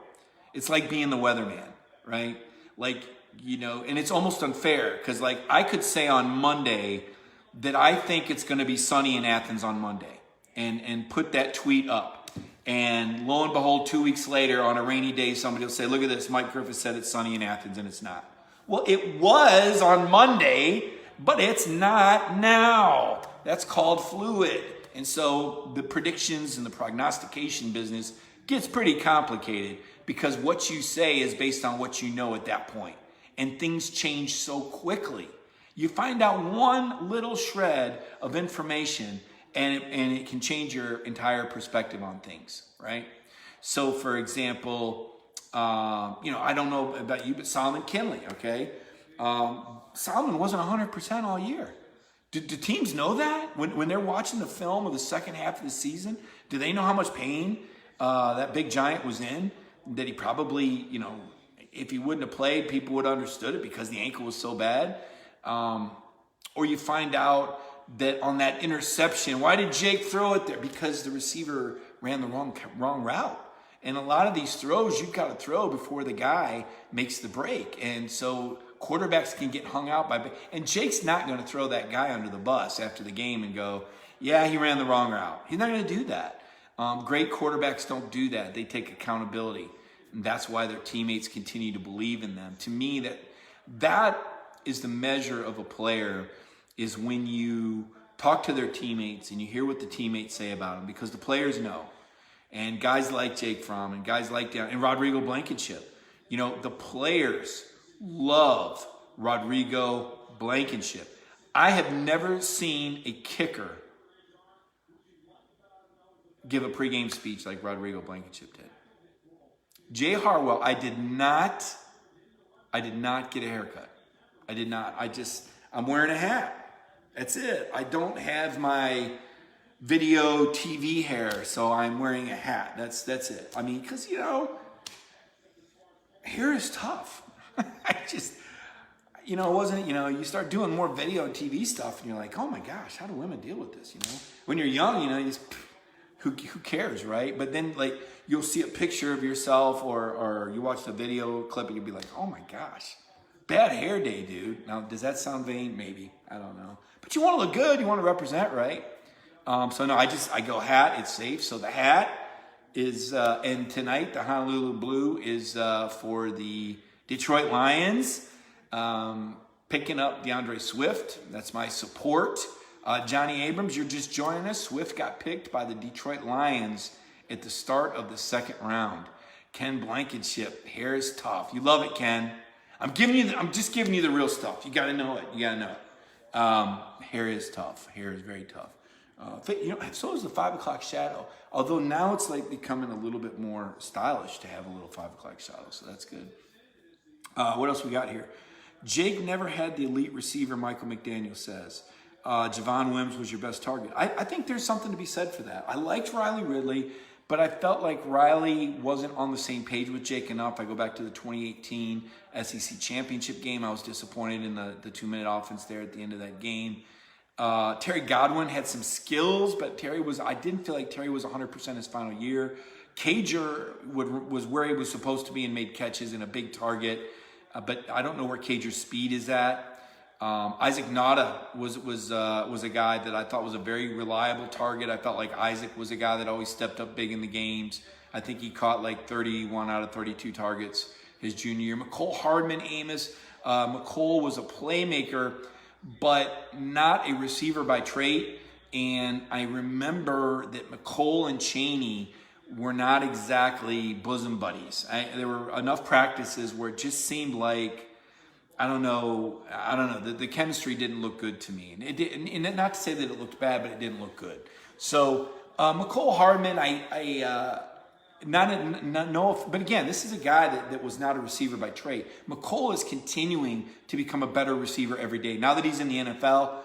it's like being the weatherman, right? And it's almost unfair because I could say on Monday that I think it's going to be sunny in Athens on Monday and put that tweet up. And lo and behold, 2 weeks later on a rainy day, somebody will say, look at this, Mike Griffith said it's sunny in Athens, and it's not. Well, it was on Monday, but it's not now. That's called fluid. And so the predictions and the prognostication business gets pretty complicated because what you say is based on what you know at that point. And things change so quickly. You find out one little shred of information and it can change your entire perspective on things, right? So for example, I don't know about you, but Solomon Kinley, okay? Solomon wasn't 100% all year. Do teams know that? When they're watching the film of the second half of the season, do they know how much pain that big giant was in? That he probably, if he wouldn't have played, people would have understood it because the ankle was so bad. Or you find out that on that interception, why did Jake throw it there? Because the receiver ran the wrong route. And a lot of these throws, you've got to throw before the guy makes the break. And so quarterbacks can get hung out by... And Jake's not going to throw that guy under the bus after the game and go, yeah, he ran the wrong route. He's not going to do that. Great quarterbacks don't do that. They take accountability. And that's why their teammates continue to believe in them. To me, that is the measure of a player, is when you talk to their teammates and you hear what the teammates say about them, because the players know. And guys like Jake Fromm and guys like and Rodrigo Blankenship, the players love Rodrigo Blankenship. I have never seen a kicker give a pregame speech like Rodrigo Blankenship did. Jay Harwell, I did not get a haircut. I did not. I'm wearing a hat. That's it. I don't have my video TV hair, so I'm wearing a hat. That's it. I mean, because, hair is tough. It wasn't, you start doing more video and TV stuff and you're like, oh my gosh, how do women deal with this, When you're young, you just, who cares, right? But then, you'll see a picture of yourself or you watch the video clip and you'll be like, oh my gosh, bad hair day, dude. Now, does that sound vain? Maybe. I don't know. But you want to look good. You want to represent, right? So no, I go hat. It's safe. So the hat is, and tonight the Honolulu Blue is for the Detroit Lions. Picking up DeAndre Swift. That's my support. Johnny Abrams, you're just joining us. Swift got picked by the Detroit Lions at the start of the second round. Ken Blankenship, hair is tough. You love it, Ken. I'm just giving you the real stuff. You got to know it. Hair is tough. Hair is very tough. So is the 5 o'clock shadow. Although now it's becoming a little bit more stylish to have a little 5 o'clock shadow. So that's good. What else we got here? Jake never had the elite receiver, Michael McDaniel says. Javon Wims was your best target. I think there's something to be said for that. I liked Riley Ridley, but I felt like Riley wasn't on the same page with Jake enough. I go back to the 2018 SEC Championship game. I was disappointed in the 2-minute offense there at the end of that game. Terry Godwin had some skills, but I didn't feel like Terry was 100% his final year. Cager was where he was supposed to be and made catches and a big target, but I don't know where Cager's speed is at. Isaac Nada was a guy that I thought was a very reliable target. I felt like Isaac was a guy that always stepped up big in the games. I think he caught 31 out of 32 targets his junior year. McCole Hardman, Amos. McCole was a playmaker, but not a receiver by trait. And I remember that McCole and Chaney were not exactly bosom buddies. There were enough practices where it just seemed like, I don't know. The chemistry didn't look good to me. And not to say that it looked bad, but it didn't look good. So McCole Hardman, but again, this is a guy that was not a receiver by trade. McCole is continuing to become a better receiver every day. Now that he's in the NFL,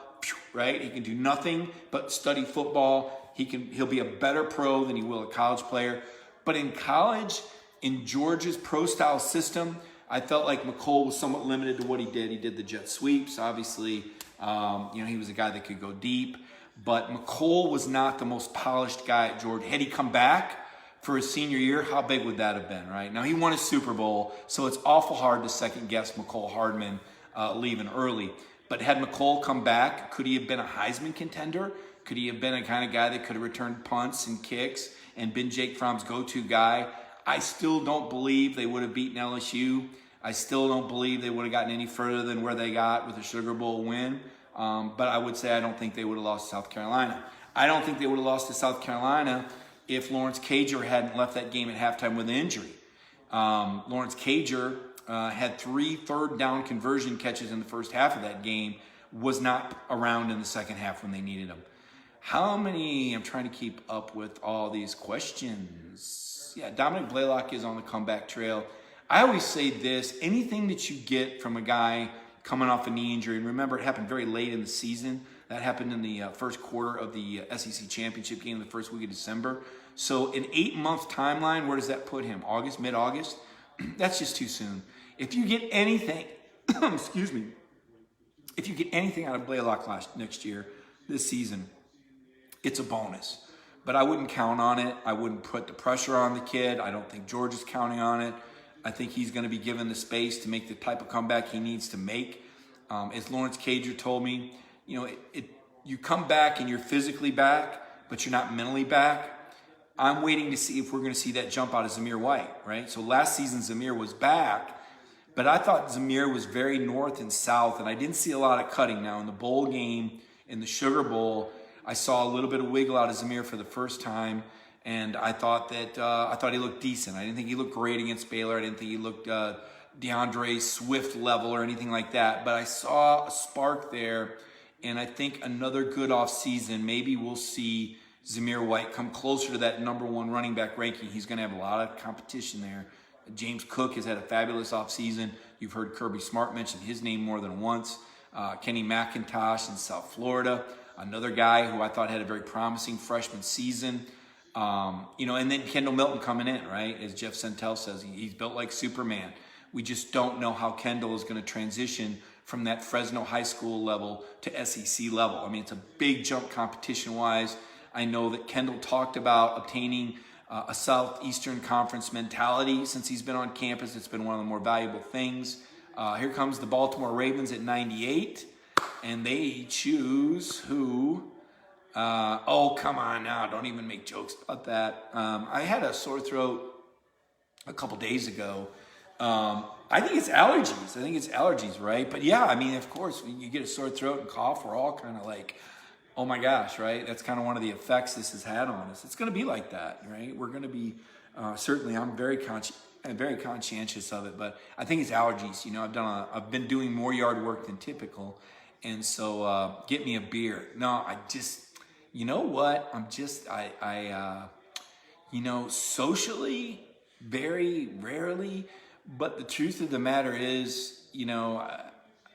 right? He can do nothing but study football. He'll be a better pro than he will a college player. But in college, in Georgia's pro-style system, I felt like McCole was somewhat limited to what he did. He did the jet sweeps, obviously. He was a guy that could go deep. But McCole was not the most polished guy at Georgia. Had he come back for his senior year, how big would that have been, right? Now, he won a Super Bowl, so it's awful hard to second-guess McCole Hardman leaving early. But had McCole come back, could he have been a Heisman contender? Could he have been a kind of guy that could have returned punts and kicks and been Jake Fromm's go-to guy? I still don't believe they would have beaten LSU. I still don't believe they would have gotten any further than where they got with a Sugar Bowl win. But I would say I don't think they would have lost South Carolina. I don't think they would have lost to South Carolina if Lawrence Cager hadn't left that game at halftime with an injury. Lawrence Cager had 3 third-down conversion catches in the first half of that game, was not around in the second half when they needed him. How many? I'm trying to keep up with all these questions. Yeah, Dominic Blaylock is on the comeback trail. I always say this, anything that you get from a guy coming off a knee injury, and remember it happened very late in the season. That happened in the first quarter of the SEC championship game the first week of December. So an 8-month timeline, where does that put him? August, mid-August? That's just too soon. If you get anything, excuse me, if you get anything out of Blaylock next year, this season, it's a bonus. But I wouldn't count on it. I wouldn't put the pressure on the kid. I don't think George is counting on it. I think he's going to be given the space to make the type of comeback he needs to make. As Lawrence Cager told me, you come back and you're physically back, but you're not mentally back. I'm waiting to see if we're going to see that jump out of Zamir White, right? So last season, Zamir was back, but I thought Zamir was very north and south, and I didn't see a lot of cutting. Now, in the bowl game, in the Sugar Bowl, I saw a little bit of wiggle out of Zamir for the first time, and I thought he looked decent. I didn't think he looked great against Baylor. I didn't think he looked DeAndre Swift level or anything like that, but I saw a spark there, and I think another good offseason, maybe we'll see Zamir White come closer to that number 1 running back ranking. He's going to have a lot of competition there. James Cook has had a fabulous offseason. You've heard Kirby Smart mention his name more than once. Kenny McIntosh in South Florida, another guy who I thought had a very promising freshman season. And then Kendall Milton coming in, right? As Jeff Sentell says, he's built like Superman. We just don't know how Kendall is going to transition from that Fresno high school level to SEC level. I mean, it's a big jump competition-wise. I know that Kendall talked about obtaining a Southeastern Conference mentality since he's been on campus. It's been one of the more valuable things. Here comes the Baltimore Ravens at 98, and they choose who? Oh, come on now. Don't even make jokes about that. I had a sore throat a couple days ago. I think it's allergies. Right? But yeah, I mean, of course, when you get a sore throat and cough, we're all kind of like, oh my gosh, right? That's kind of one of the effects this has had on us. It's going to be like that, right? We're going to be, certainly I'm very conscientious of it, but I think it's allergies. I've been doing more yard work than typical. And so, get me a beer. No, you know what? Socially, very rarely, but the truth of the matter is, I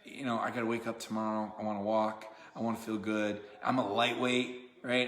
got to wake up tomorrow. I want to walk. I want to feel good. I'm a lightweight, right?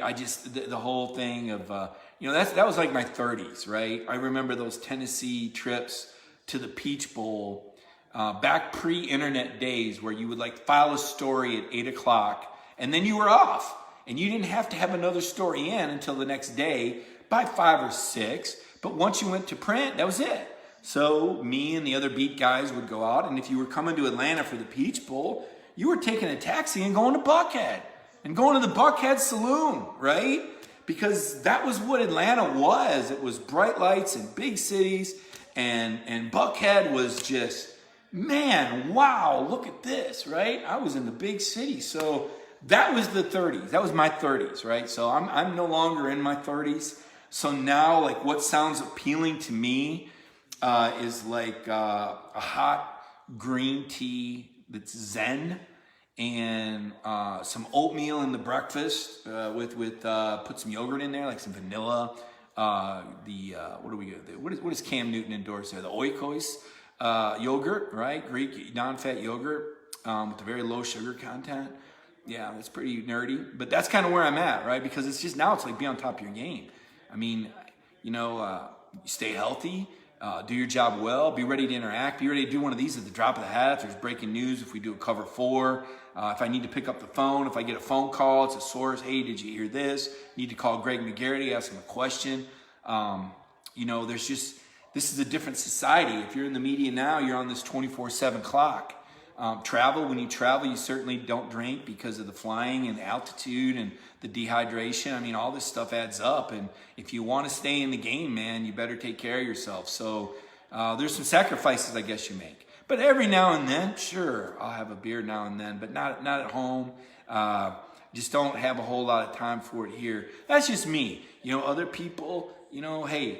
The whole thing of, that was like my 30s, right? I remember those Tennessee trips to the Peach Bowl, back pre-internet days where you would like file a story at 8 o'clock and then you were off and you didn't have to have another story in until the next day by 5 or 6. But once you went to print, that was it. So me and the other beat guys would go out, and if you were coming to Atlanta for the Peach Bowl, you were taking a taxi and going to Buckhead and going to the Buckhead Saloon, right? Because that was what Atlanta was. It was bright lights and big cities, and Buckhead was just, man, wow, look at this, right? I was in the big city. So that was the 30s. That was my 30s, right? So I'm no longer in my 30s. So now, like, what sounds appealing to me is like a hot green tea that's zen, and some oatmeal in the breakfast with put some yogurt in there, like some vanilla. What do we get? What does Cam Newton endorse there? The Oikos yogurt, right? Greek non-fat yogurt with a very low sugar content. Yeah, that's pretty nerdy, but that's kind of where I'm at, right? Because it's just now it's like be on top of your game. I mean, stay healthy. Do your job well, be ready to interact, be ready to do one of these at the drop of the hat. If there's breaking news, if we do a cover 4, if I need to pick up the phone, if I get a phone call, it's a source. Hey, did you hear this? Need to call Greg McGarity, ask him a question. This is a different society. If you're in the media now, you're on this 24/7 clock. When you travel, you certainly don't drink because of the flying and the altitude and the dehydration. I mean, all this stuff adds up. And if you want to stay in the game, man, you better take care of yourself. So there's some sacrifices I guess you make. But every now and then, sure, I'll have a beer now and then, but not at home. Just don't have a whole lot of time for it here. That's just me. Other people, hey,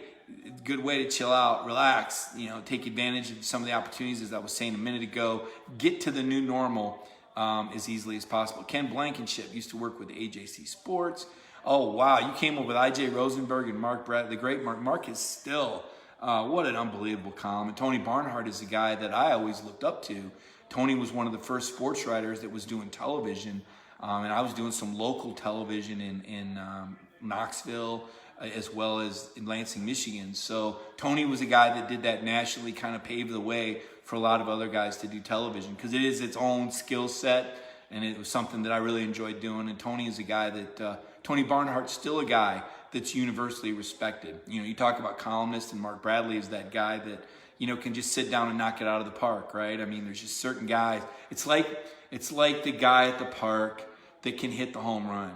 good way to chill out, relax, take advantage of some of the opportunities, as I was saying a minute ago, get to the new normal as easily as possible. Ken Blankenship used to work with AJC Sports. Oh, wow, you came up with IJ Rosenberg and Mark Brett, the great Mark. Mark is still, what an unbelievable column. And Tony Barnhart is a guy that I always looked up to. Tony was one of the first sports writers that was doing television, and I was doing some local television in Knoxville, as well as in Lansing, Michigan. So Tony was a guy that did that nationally, kind of paved the way for a lot of other guys to do television, because it is its own skill set, and it was something that I really enjoyed doing. And Tony is a guy that, Tony Barnhart's still a guy that's universally respected. You talk about columnists, and Mark Bradley is that guy that, can just sit down and knock it out of the park, right? I mean, there's just certain guys. It's like the guy at the park that can hit the home run.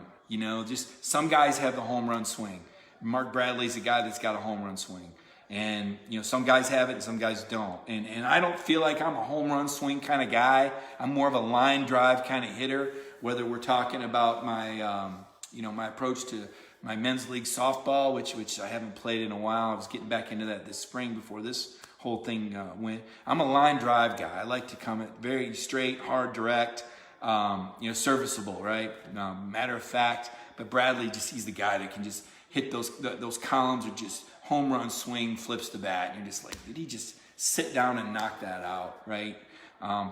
Just some guys have the home run swing. Mark Bradley's a guy that's got a home run swing. And, some guys have it and some guys don't. And I don't feel like I'm a home run swing kind of guy. I'm more of a line drive kind of hitter, whether we're talking about my, my approach to my men's league softball, which I haven't played in a while. I was getting back into that this spring before this whole thing went. I'm a line drive guy. I like to come at very straight, hard, direct, serviceable, right? Matter of fact, but Bradley he's the guy that can just hit those columns, or just home run swing, flips the bat, and you're just like, did he just sit down and knock that out, right?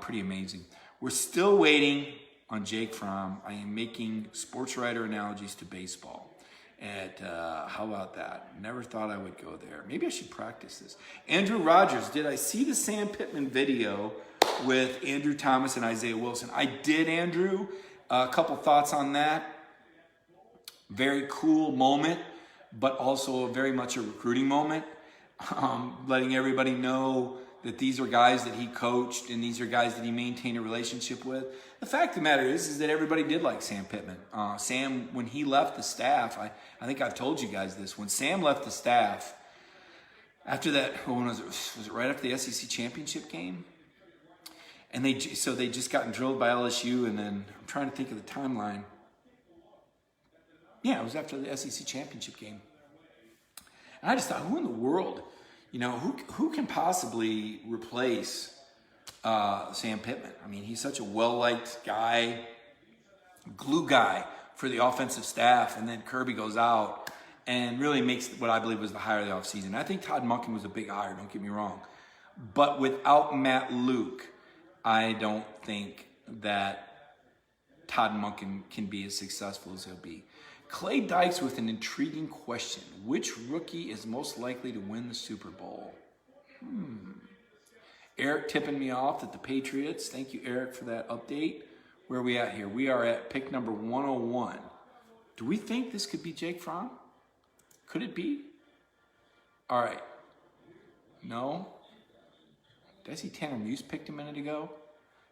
Pretty amazing. We're still waiting on Jake Fromm. I am making sports writer analogies to baseball. How about that? Never thought I would go there. Maybe I should practice this. Andrew Rogers, did I see the Sam Pittman video with Andrew Thomas and Isaiah Wilson? I did, Andrew. A couple thoughts on that. Very cool moment, but also very much a recruiting moment. Letting everybody know that these are guys that he coached and these are guys that he maintained a relationship with. The fact of the matter is that everybody did like Sam Pittman. Sam, when he left the staff, I think I've told you guys this, when Sam left the staff, after that, when was it right after the SEC championship game? And they just gotten drilled by LSU, and then I'm trying to think of the timeline. Yeah, it was after the SEC championship game. And I just thought, who in the world, who can possibly replace Sam Pittman? I mean, he's such a well-liked guy, glue guy for the offensive staff, and then Kirby goes out and really makes what I believe was the hire of the offseason. I think Todd Monken was a big hire, don't get me wrong. But without Matt Luke, I don't think that Todd Monken can be as successful as he'll be. Clay Dykes with an intriguing question. Which rookie is most likely to win the Super Bowl? Eric tipping me off that the Patriots. Thank you, Eric, for that update. Where are we at here? We are at pick number 101. Do we think this could be Jake Fromm? Could it be? All right. No? Did I see Tanner Muse picked a minute ago?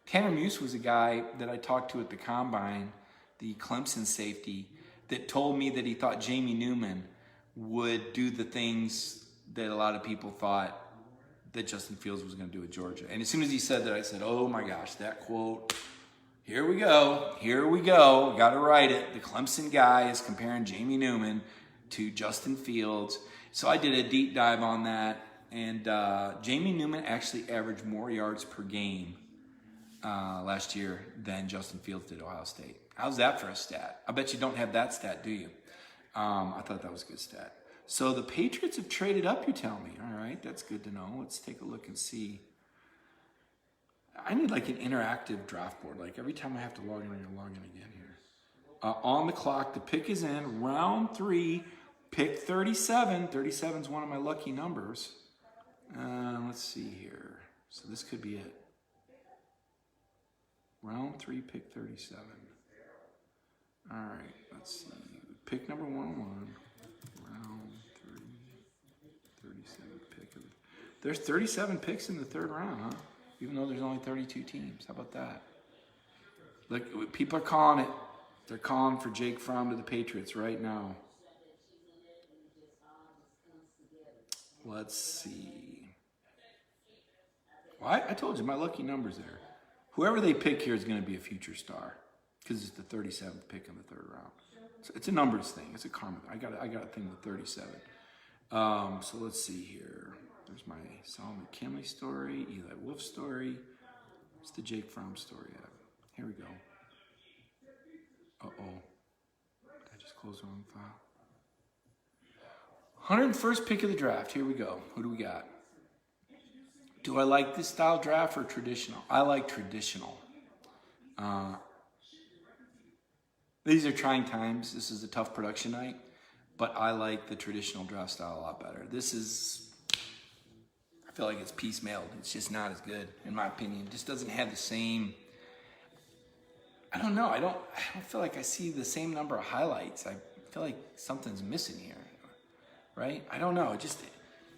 Tanner Muse was a guy that I talked to at the Combine, the Clemson safety, that told me that he thought Jamie Newman would do the things that a lot of people thought that Justin Fields was going to do at Georgia. And as soon as he said that, I said, oh my gosh, that quote, here we go, got to write it. The Clemson guy is comparing Jamie Newman to Justin Fields. So I did a deep dive on that, and Jamie Newman actually averaged more yards per game last year than Justin Fields did at Ohio State. How's that for a stat? I bet you don't have that stat, do you? I thought that was a good stat. So the Patriots have traded up, you tell me. All right, that's good to know. Let's take a look and see. I need like an interactive draft board. Like every time I have to log in, I'm going to log in again here. On the clock, the pick is in. Round 3, pick 37. 37 is one of my lucky numbers. Let's see here. So this could be it. Round 3, pick 37. All right, let's see. Pick number 101. Round 3, 37 pick. There's 37 picks in the third round, huh? Even though there's only 32 teams. How about that? Look, people are calling it. They're calling for Jake Fromm to the Patriots right now. Let's see. Well, I told you my lucky number's there. Whoever they pick here is going to be a future star because it's the 37th pick in the third round. So it's a numbers thing. It's a karma. I got a thing with 37. So let's see here. There's my Solomon McKinley story, Eli Wolf story. What's the Jake Fromm story at? Here we go. Uh-oh. Did I just close the wrong file? 101st pick of the draft. Here we go. Who do we got? Do I like this style draft or traditional? I like traditional. These are trying times. This is a tough production night, but I like the traditional draft style a lot better. This is, I feel like it's piecemealed. It's just not as good, in my opinion. It just doesn't have the same, I don't know. I don't feel like I see the same number of highlights. I feel like something's missing here, right? I don't know.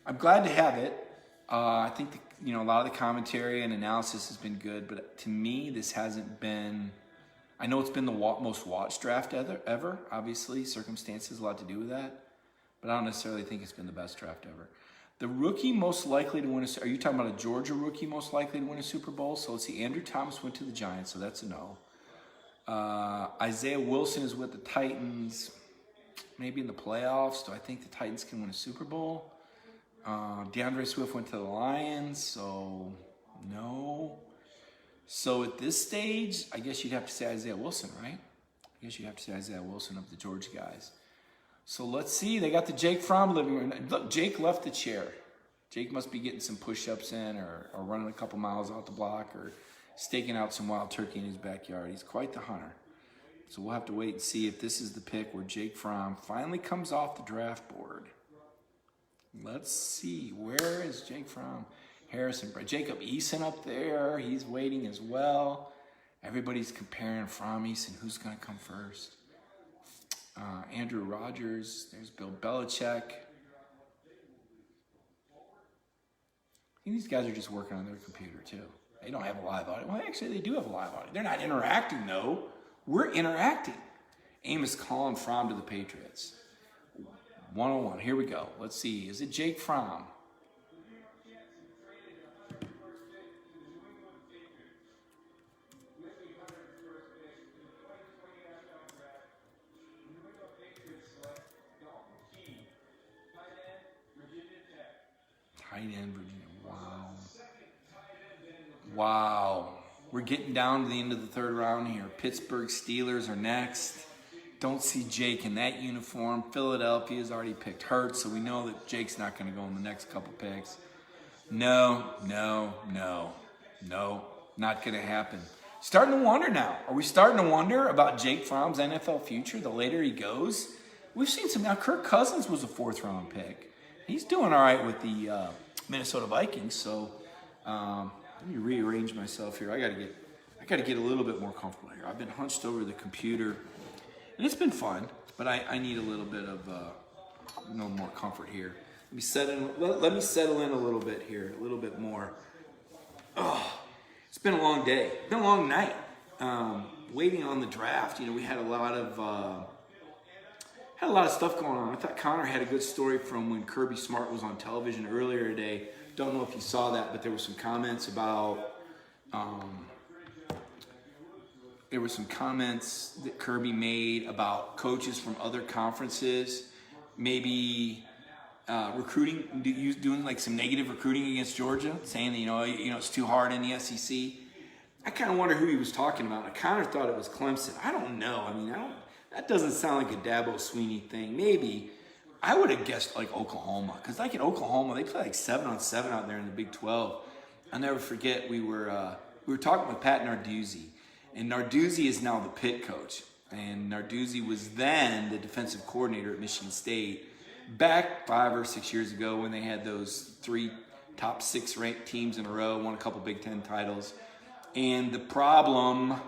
I'm glad to have it. I think a lot of the commentary and analysis has been good, but to me, this hasn't been. I know it's been the most watched draft ever. Obviously, circumstances a lot to do with that, but I don't necessarily think it's been the best draft ever. The rookie most likely to win are you talking about a Georgia rookie most likely to win a Super Bowl? So let's see. Andrew Thomas went to the Giants, so that's a no. Isaiah Wilson is with the Titans, maybe in the playoffs. Do I think the Titans can win a Super Bowl? DeAndre Swift went to the Lions, so no. So at this stage, I guess you'd have to say Isaiah Wilson, right? I guess you'd have to say Isaiah Wilson of the Georgia guys. So let's see. They got the Jake Fromm living room. Look, Jake left the chair. Jake must be getting some push-ups in or running a couple miles out the block or staking out some wild turkey in his backyard. He's quite the hunter. So we'll have to wait and see if this is the pick where Jake Fromm finally comes off the draft board. Let's see. Where is Jake Fromm? Harrison, Jacob Eason up there. He's waiting as well. Everybody's comparing Fromm, Eason. Who's going to come first? Andrew Rogers. There's Bill Belichick. I think these guys are just working on their computer, too. They don't have a live audience. Well, actually, they do have a live audience. They're not interacting, though. We're interacting. Amos calling Fromm to the Patriots. 101. Here we go. Let's see. Is it Jake Fromm? Tight end, Virginia. Wow. Wow. We're getting down to the end of the third round here. Pittsburgh Steelers are next. Don't see Jake in that uniform. Philadelphia's already picked Hurts, so we know that Jake's not going to go in the next couple picks. No, not going to happen. Starting to wonder now. Are we starting to wonder about Jake Fromm's NFL future the later he goes? We've seen some. Now, Kirk Cousins was a fourth-round pick. He's doing all right with the Minnesota Vikings, so let me rearrange myself here. I got to get a little bit more comfortable here. I've been hunched over the computer, and it's been fun, but I need a little bit of more comfort here. Let me settle in a little bit here, a little bit more. Oh, it's been a long day. It's been a long night. Waiting on the draft. We had a lot of stuff going on. I thought Connor had a good story from when Kirby Smart was on television earlier today. Don't know if you saw that, but there were some comments about that Kirby made about coaches from other conferences, maybe recruiting, doing like some negative recruiting against Georgia, saying that it's too hard in the SEC. I kind of wonder who he was talking about. I kind of thought it was Clemson. I don't know. That doesn't sound like a Dabo Swinney thing. Maybe I would have guessed like Oklahoma, because like in Oklahoma they play like 7-on-7 out there in the Big 12. I'll never forget we were talking with Pat Narduzzi, and Narduzzi is now the Pitt coach, and Narduzzi was then the defensive coordinator at Michigan State back 5 or 6 years ago when they had those 3 top 6 ranked teams in a row, won a couple Big Ten titles. And the problem,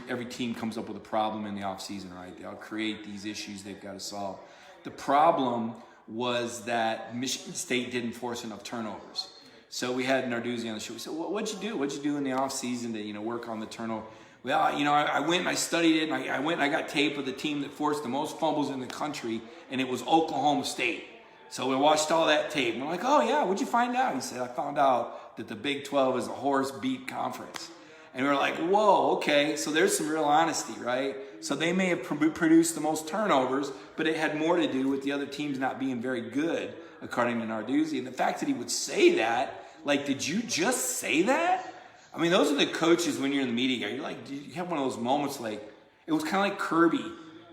every team comes up with a problem in the offseason, right? They'll create these issues they've got to solve. The problem was that Michigan State didn't force enough turnovers. So we had Narduzzi on the show. We said, well, what'd you do? What'd you do in the offseason to, work on the turnover? Well, I went and I studied it, and I went and I got tape of the team that forced the most fumbles in the country, and it was Oklahoma State. So we watched all that tape, and we're like, oh, yeah, what'd you find out? He said, I found out that the Big 12 is a horse beat conference. And we were like, whoa, okay, so there's some real honesty, right? So they may have produced the most turnovers, but it had more to do with the other teams not being very good, according to Narduzzi. And the fact that he would say that, like, did you just say that? I mean, those are the coaches when you're in the media. You're like, you have one of those moments like, it was kind of like Kirby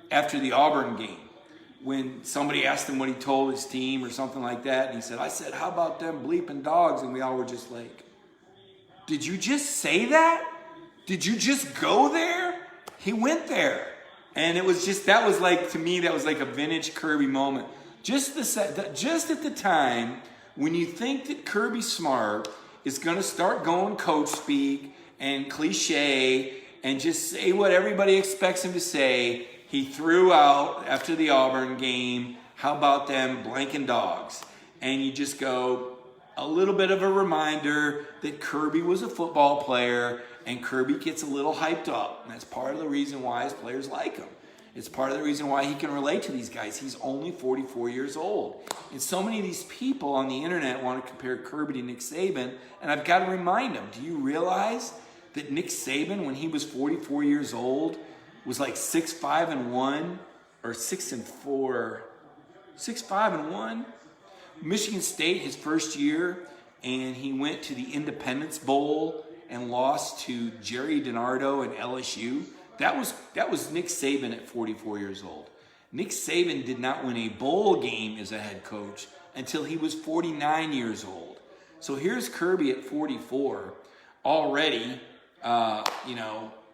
after the Auburn game when somebody asked him what he told his team or something like that. And he said, I said, how about them bleeping dogs? And we all were just like, did you just say that? Did you just go there? He went there. And it was just, that was like, to me, that was like a vintage Kirby moment. Just at the time when you think that Kirby Smart is going to start going coach speak and cliche and just say what everybody expects him to say, he threw out after the Auburn game, how about them blanking dogs? And you just go, a little bit of a reminder that Kirby was a football player and Kirby gets a little hyped up. And that's part of the reason why his players like him. It's part of the reason why he can relate to these guys. He's only 44 years old. And so many of these people on the internet want to compare Kirby to Nick Saban. And I've got to remind them, do you realize that Nick Saban, when he was 44 years old, was like 6-5-1 or 6-4, 6-5-1? Michigan State his first year, and he went to the Independence Bowl and lost to Jerry DiNardo and LSU. That was Nick Saban at 44 years old. Nick Saban did not win a bowl game as a head coach until he was 49 years old. So here's Kirby at 44, already,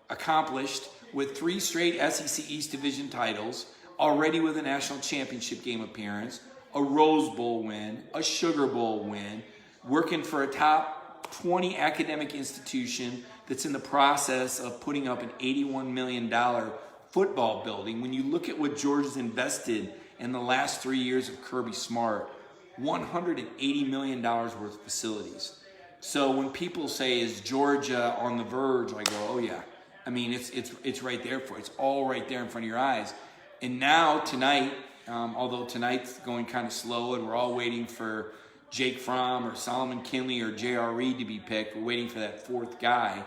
accomplished with 3 straight SEC East Division titles, already with a national championship game appearance, a Rose Bowl win, a Sugar Bowl win, working for a top 20 academic institution that's in the process of putting up an $81 million football building. When you look at what Georgia's invested in the last 3 years of Kirby Smart, $180 million worth of facilities. So when people say, is Georgia on the verge? I go, oh yeah. I mean, it's right there for you. It's all right there in front of your eyes. And now tonight, although tonight's going kind of slow and we're all waiting for Jake Fromm or Solomon Kinley or J.R. Reed to be picked, we're waiting for that 4th guy.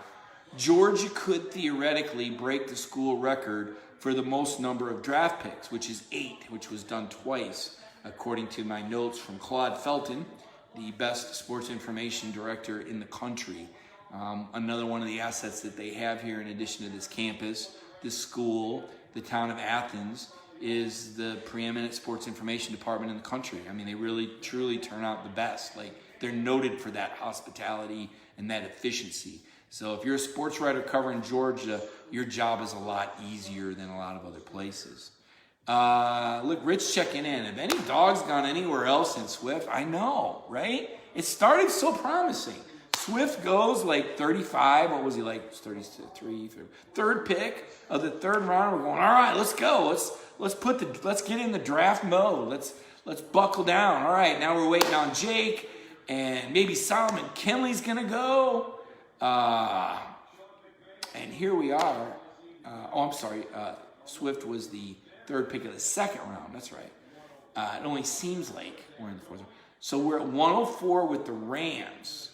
Georgia could theoretically break the school record for the most number of draft picks, which is 8, which was done twice, according to my notes from Claude Felton, the best sports information director in the country. Another one of the assets that they have here, in addition to this campus, this school, the town of Athens, is the preeminent sports information department in the country. I mean, they really, truly turn out the best. Like, they're noted for that hospitality and that efficiency. So if you're a sports writer covering Georgia, your job is a lot easier than a lot of other places. Look, Rich checking in. Have any dogs gone anywhere else in Swift? I know, right? It started so promising. Swift goes like 35. What was he like? 33. Third pick of the 3rd round. We're going, all right, let's go. Let's get in the draft mode. Let's buckle down. All right, now we're waiting on Jake, and maybe Solomon Kinley's gonna go. And here we are. Swift was the 3rd pick of the 2nd round. That's right. It only seems like we're in the 4th round. So we're at 104 with the Rams.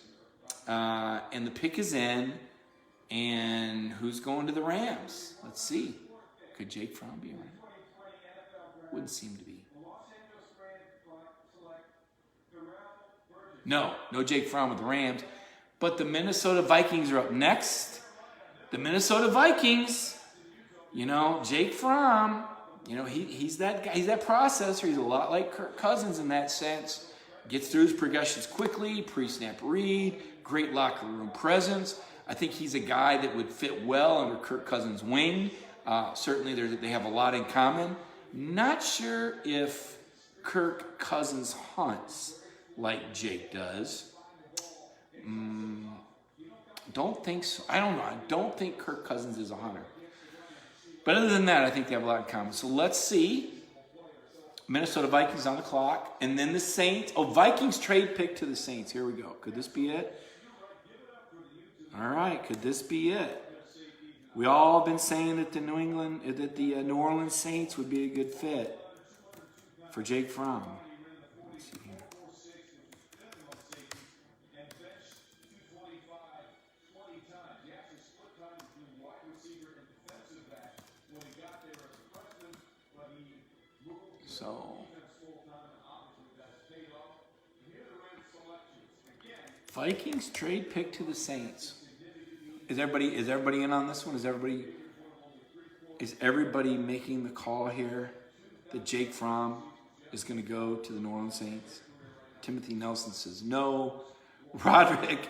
And the pick is in. And who's going to the Rams? Let's see. Could Jake Fromm be around? Wouldn't seem to be. No Jake Fromm with the Rams. But the Minnesota Vikings are up next. The Minnesota Vikings, Jake Fromm, he's that guy. He's that processor. He's a lot like Kirk Cousins in that sense. Gets through his progressions quickly, pre-snap read, great locker room presence. I think he's a guy that would fit well under Kirk Cousins' wing. Certainly they have a lot in common. Not sure if Kirk Cousins hunts like Jake does. Don't think so. I don't know. I don't think Kirk Cousins is a hunter. But other than that, I think they have a lot in common. So let's see. Minnesota Vikings on the clock. And then the Saints. Oh, Vikings trade pick to the Saints. Here we go. Could this be it? All right. Could this be it? We all been saying that the New Orleans Saints would be a good fit for Jake Fromm. Let's see here. So Vikings trade pick to the Saints. Is everybody in on this one? Is everybody making the call here that Jake Fromm is going to go to the New Orleans Saints? Timothy Nelson says no. Roderick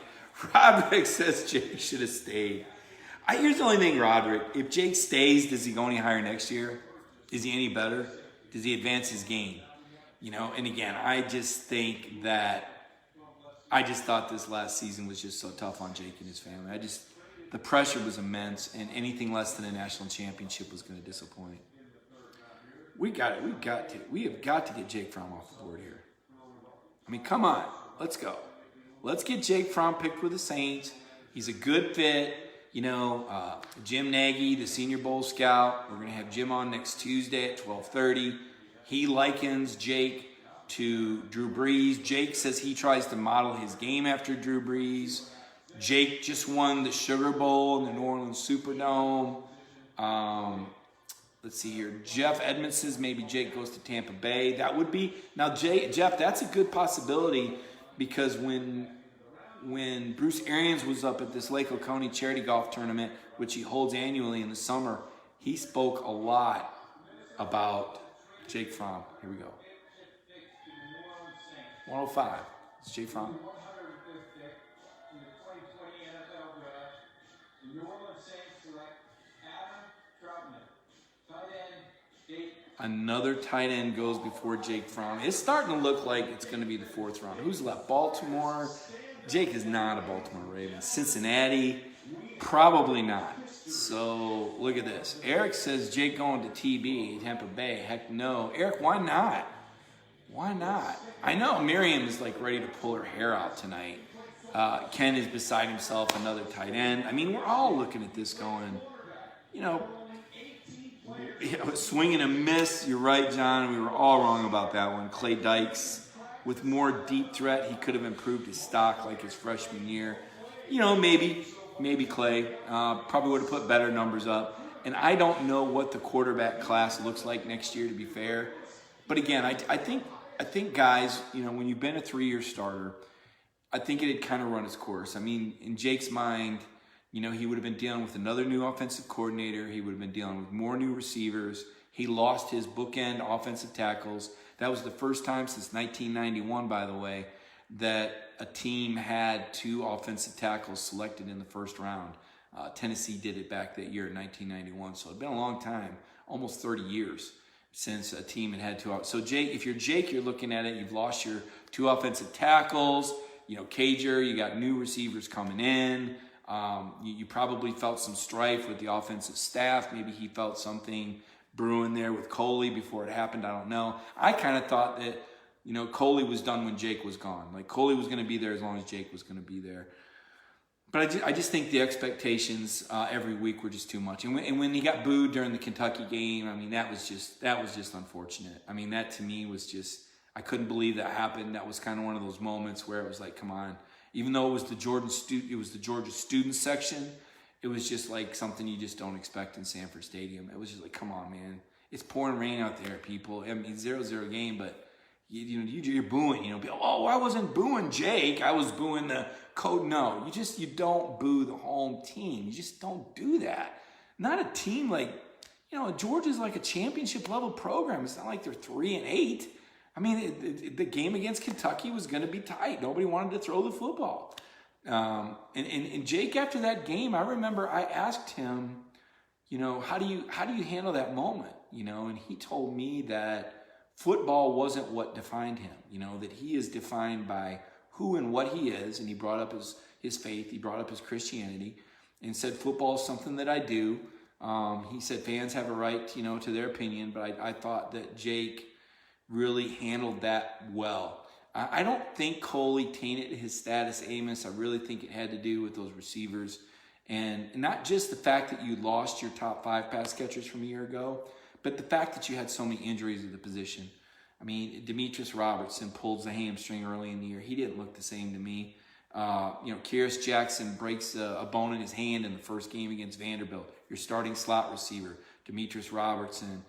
says Jake should have stayed. Here's the only thing, Roderick. If Jake stays, does he go any higher next year? Is he any better? Does he advance his game? And again, I just thought this last season was just so tough on Jake and his family. The pressure was immense, and anything less than a national championship was going to disappoint. We have got to get Jake Fromm off the board here. I mean, come on, let's go. Let's get Jake Fromm picked with the Saints. He's a good fit. Jim Nagy, the Senior Bowl Scout. We're going to have Jim on next Tuesday at 12:30. He likens Jake to Drew Brees. Jake says he tries to model his game after Drew Brees. Jake just won the Sugar Bowl in the New Orleans Superdome. Let's see here. Jeff Edmonds says maybe Jake goes to Tampa Bay. That would be now, Jeff. That's a good possibility because when Bruce Arians was up at this Lake Oconee charity golf tournament, which he holds annually in the summer, he spoke a lot about Jake Fromm. Here we go. 105. It's Jake Fromm. Another tight end goes before Jake Fromm. It's starting to look like it's going to be the fourth round. Who's left? Baltimore. Jake is not a Baltimore Raven. Cincinnati, probably not. So look at this. Eric says Jake going to TB, Tampa Bay. Heck no. Eric, why not? Why not? I know Miriam is like ready to pull her hair out tonight. Ken is beside himself, another tight end. I mean, we're all looking at this going, swing and a miss. You're right, John. We were all wrong about that one. Clay Dykes, with more deep threat, he could have improved his stock like his freshman year. Maybe Clay probably would have put better numbers up. And I don't know what the quarterback class looks like next year, to be fair. But again, I think guys, when you've been a 3-year starter, I think it had kind of run its course. I mean, in Jake's mind, he would have been dealing with another new offensive coordinator. He would have been dealing with more new receivers. He lost his bookend offensive tackles. That was the first time since 1991, by the way, that a team had 2 offensive tackles selected in the first round. Tennessee did it back that year in 1991. So it's been a long time, almost 30 years since a team had 2. So Jake, if you're Jake, you're looking at it. You've lost your 2 offensive tackles. Cager, you got new receivers coming in. You probably felt some strife with the offensive staff. Maybe he felt something brewing there with Coley before it happened. I don't know. I kind of thought that, Coley was done when Jake was gone. Like Coley was going to be there as long as Jake was going to be there. But I just think the expectations every week were just too much. And when he got booed during the Kentucky game, I mean, that was just unfortunate. I mean, that to me was just, I couldn't believe that happened. That was kind of one of those moments where it was like, come on. Even though it was the Georgia student section, it was just like something you just don't expect in Sanford Stadium. It was just like, come on, man. It's pouring rain out there, people. I mean, 0-0 game, but you're booing. Oh, I wasn't booing Jake. I was booing the code. No, you don't boo the home team. You just don't do that. Not a team like, Georgia's like a championship level program. It's not like they're 3-8. I mean, the game against Kentucky was going to be tight. Nobody wanted to throw the football. And Jake, after that game, I remember I asked him, how do you handle that moment? And he told me that football wasn't what defined him. That he is defined by who and what he is. And he brought up his faith. He brought up his Christianity and said, football is something that I do. He said fans have a right, to their opinion. But I thought that Jake really handled that well. I don't think Coley tainted his status Amos. I really think it had to do with those receivers. And not just the fact that you lost your top 5 pass catchers from a year ago, but the fact that you had so many injuries at the position. I mean, Demetrius Robertson pulls the hamstring early in the year. He didn't look the same to me. Kyrus Jackson breaks a bone in his hand in the first game against Vanderbilt. Your starting slot receiver, Demetrius Robertson.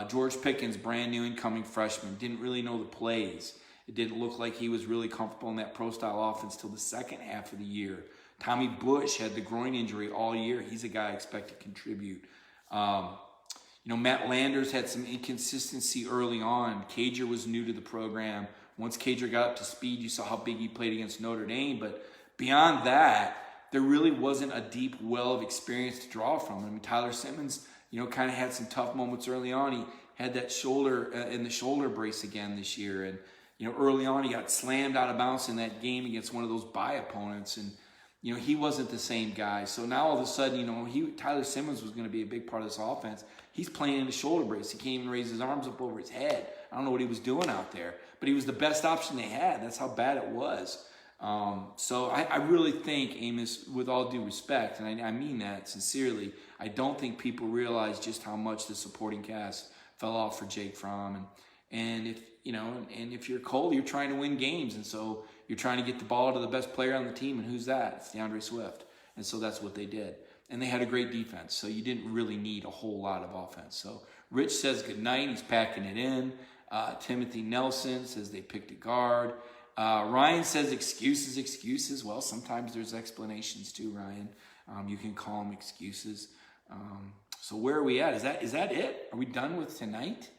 George Pickens, brand new incoming freshman, didn't really know the plays. It didn't look like he was really comfortable in that pro-style offense till the second half of the year. Tommy Bush had the groin injury all year. He's a guy I expect to contribute. Matt Landers had some inconsistency early on. Cager was new to the program. Once Cager got up to speed, you saw how big he played against Notre Dame. But beyond that, there really wasn't a deep well of experience to draw from. I mean, Tyler Simmons, kind of had some tough moments early on. He had that shoulder in the shoulder brace again this year. And, early on he got slammed out of bounds in that game against one of those bye opponents. And, he wasn't the same guy. So now all of a sudden, Tyler Simmons was going to be a big part of this offense. He's playing in the shoulder brace. He can't even raise his arms up over his head. I don't know what he was doing out there. But he was the best option they had. That's how bad it was. So I really think, Amos, with all due respect, and I mean that sincerely, I don't think people realize just how much the supporting cast fell off for Jake Fromm. And if you're Cole, you're trying to win games. And so you're trying to get the ball to the best player on the team. And who's that? It's DeAndre Swift. And so that's what they did. And they had a great defense. So you didn't really need a whole lot of offense. So Rich says goodnight. He's packing it in. Timothy Nelson says they picked a guard. Ryan says excuses. Well, sometimes there's explanations too, Ryan. You can call them excuses. So where are we at? Is that it? Are we done with tonight?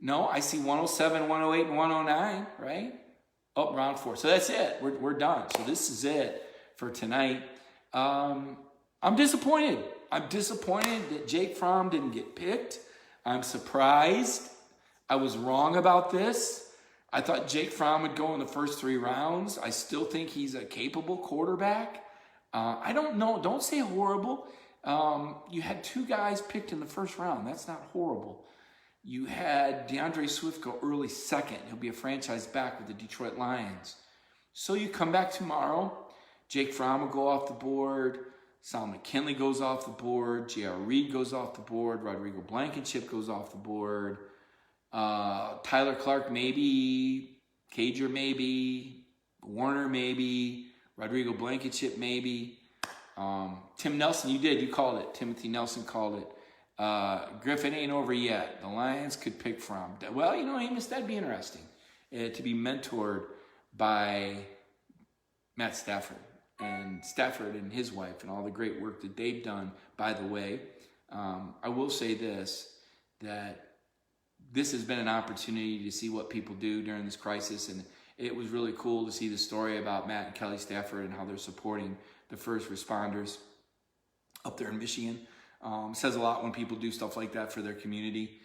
No, I see 107, 108, and 109, right? Oh, round 4. So that's it. We're done. So this is it for tonight. I'm disappointed. I'm disappointed that Jake Fromm didn't get picked. I'm surprised. I was wrong about this. I thought Jake Fromm would go in the first 3 rounds. I still think he's a capable quarterback. I don't know. Don't say horrible. You had 2 guys picked in the first round. That's not horrible. You had DeAndre Swift go early second. He'll be a franchise back with the Detroit Lions. So you come back tomorrow. Jake Fromm will go off the board. Sal McKinley goes off the board. J.R. Reed goes off the board. Rodrigo Blankenship goes off the board. Tyler Clark maybe. Cager maybe. Warner maybe. Rodrigo Blankenship maybe. Tim Nelson, you called it. Timothy Nelson called it. Griffin ain't over yet. The Lions could pick from. Well, Amos, that'd be interesting. To be mentored by Matt Stafford and his wife and all the great work that they've done. By the way, I will say that this has been an opportunity to see what people do during this crisis. And it was really cool to see the story about Matt and Kelly Stafford and how they're supporting the first responders up there in Michigan. Says a lot when people do stuff like that for their community.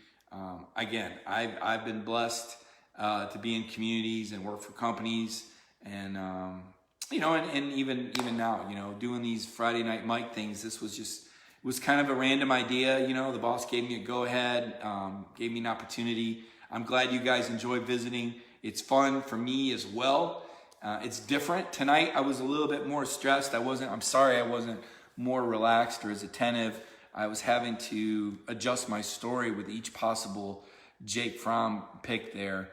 Again, I've been blessed to be in communities and work for companies, and and even now, doing these Friday Night Mike things. This was kind of a random idea. The boss gave me a go ahead, gave me an opportunity. I'm glad you guys enjoy visiting. It's fun for me as well. It's different. Tonight I was a little bit more stressed. I'm sorry I wasn't more relaxed or as attentive. I was having to adjust my story with each possible Jake Fromm pick there.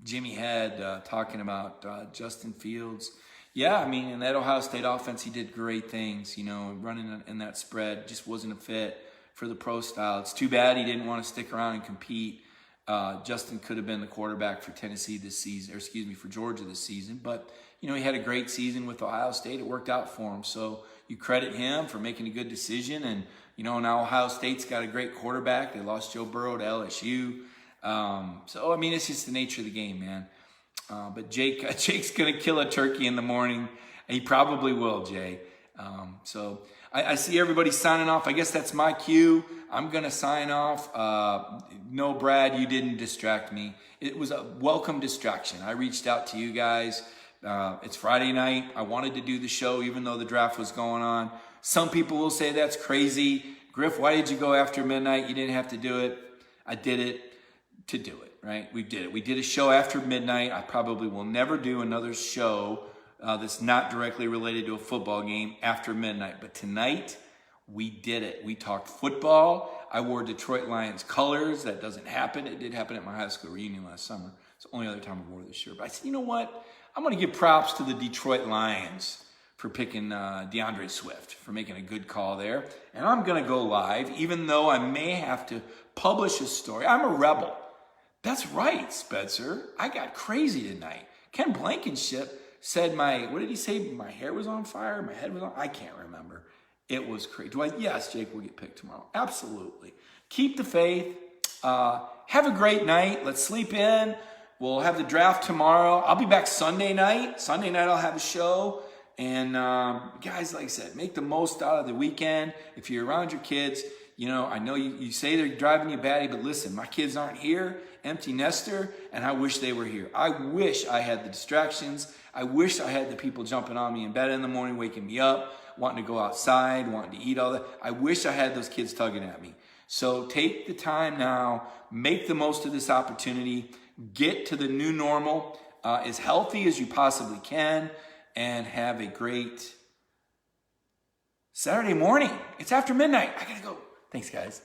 Jimmy Head talking about Justin Fields. Yeah, in that Ohio State offense, he did great things, running in that spread. Just wasn't a fit for the pro style. It's too bad he didn't want to stick around and compete. Justin could have been the quarterback for Tennessee this season, for Georgia this season. But, he had a great season with Ohio State. It worked out for him. So you credit him for making a good decision. And, now Ohio State's got a great quarterback. They lost Joe Burrow to LSU. It's just the nature of the game, man. But Jake's going to kill a turkey in the morning. He probably will, Jay. So I see everybody signing off. I guess that's my cue. I'm going to sign off. No, Brad, you didn't distract me. It was a welcome distraction. I reached out to you guys. It's Friday night. I wanted to do the show even though the draft was going on. Some people will say that's crazy. Griff, why did you go after midnight? You didn't have to do it. I did it to do it, right? We did it. We did a show after midnight. I probably will never do another show that's not directly related to a football game after midnight. But tonight, we did it. We talked football. I wore Detroit Lions colors. That doesn't happen. It did happen at my high school reunion last summer. It's the only other time I wore this shirt. But I said, you know what? I'm going to give props to the Detroit Lions for picking DeAndre Swift, for making a good call there. And I'm going to go live, even though I may have to publish a story. I'm a rebel. That's right, Spencer. I got crazy tonight. Ken Blankenship said what did he say? My hair was on fire? My head was on? I can't remember. It was crazy. Yes, Jake will get picked tomorrow. Absolutely. Keep the faith. Have a great night. Let's sleep in. We'll have the draft tomorrow. I'll be back Sunday night. Sunday night I'll have a show. And guys, like I said, make the most out of the weekend. If you're around your kids, I know you say they're driving you batty, but listen, my kids aren't here, empty nester, and I wish they were here. I wish I had the distractions. I wish I had the people jumping on me in bed in the morning, waking me up, wanting to go outside, wanting to eat all that. I wish I had those kids tugging at me. So take the time now, make the most of this opportunity, get to the new normal as healthy as you possibly can, and have a great Saturday morning. It's after midnight. I gotta go. Thanks, guys.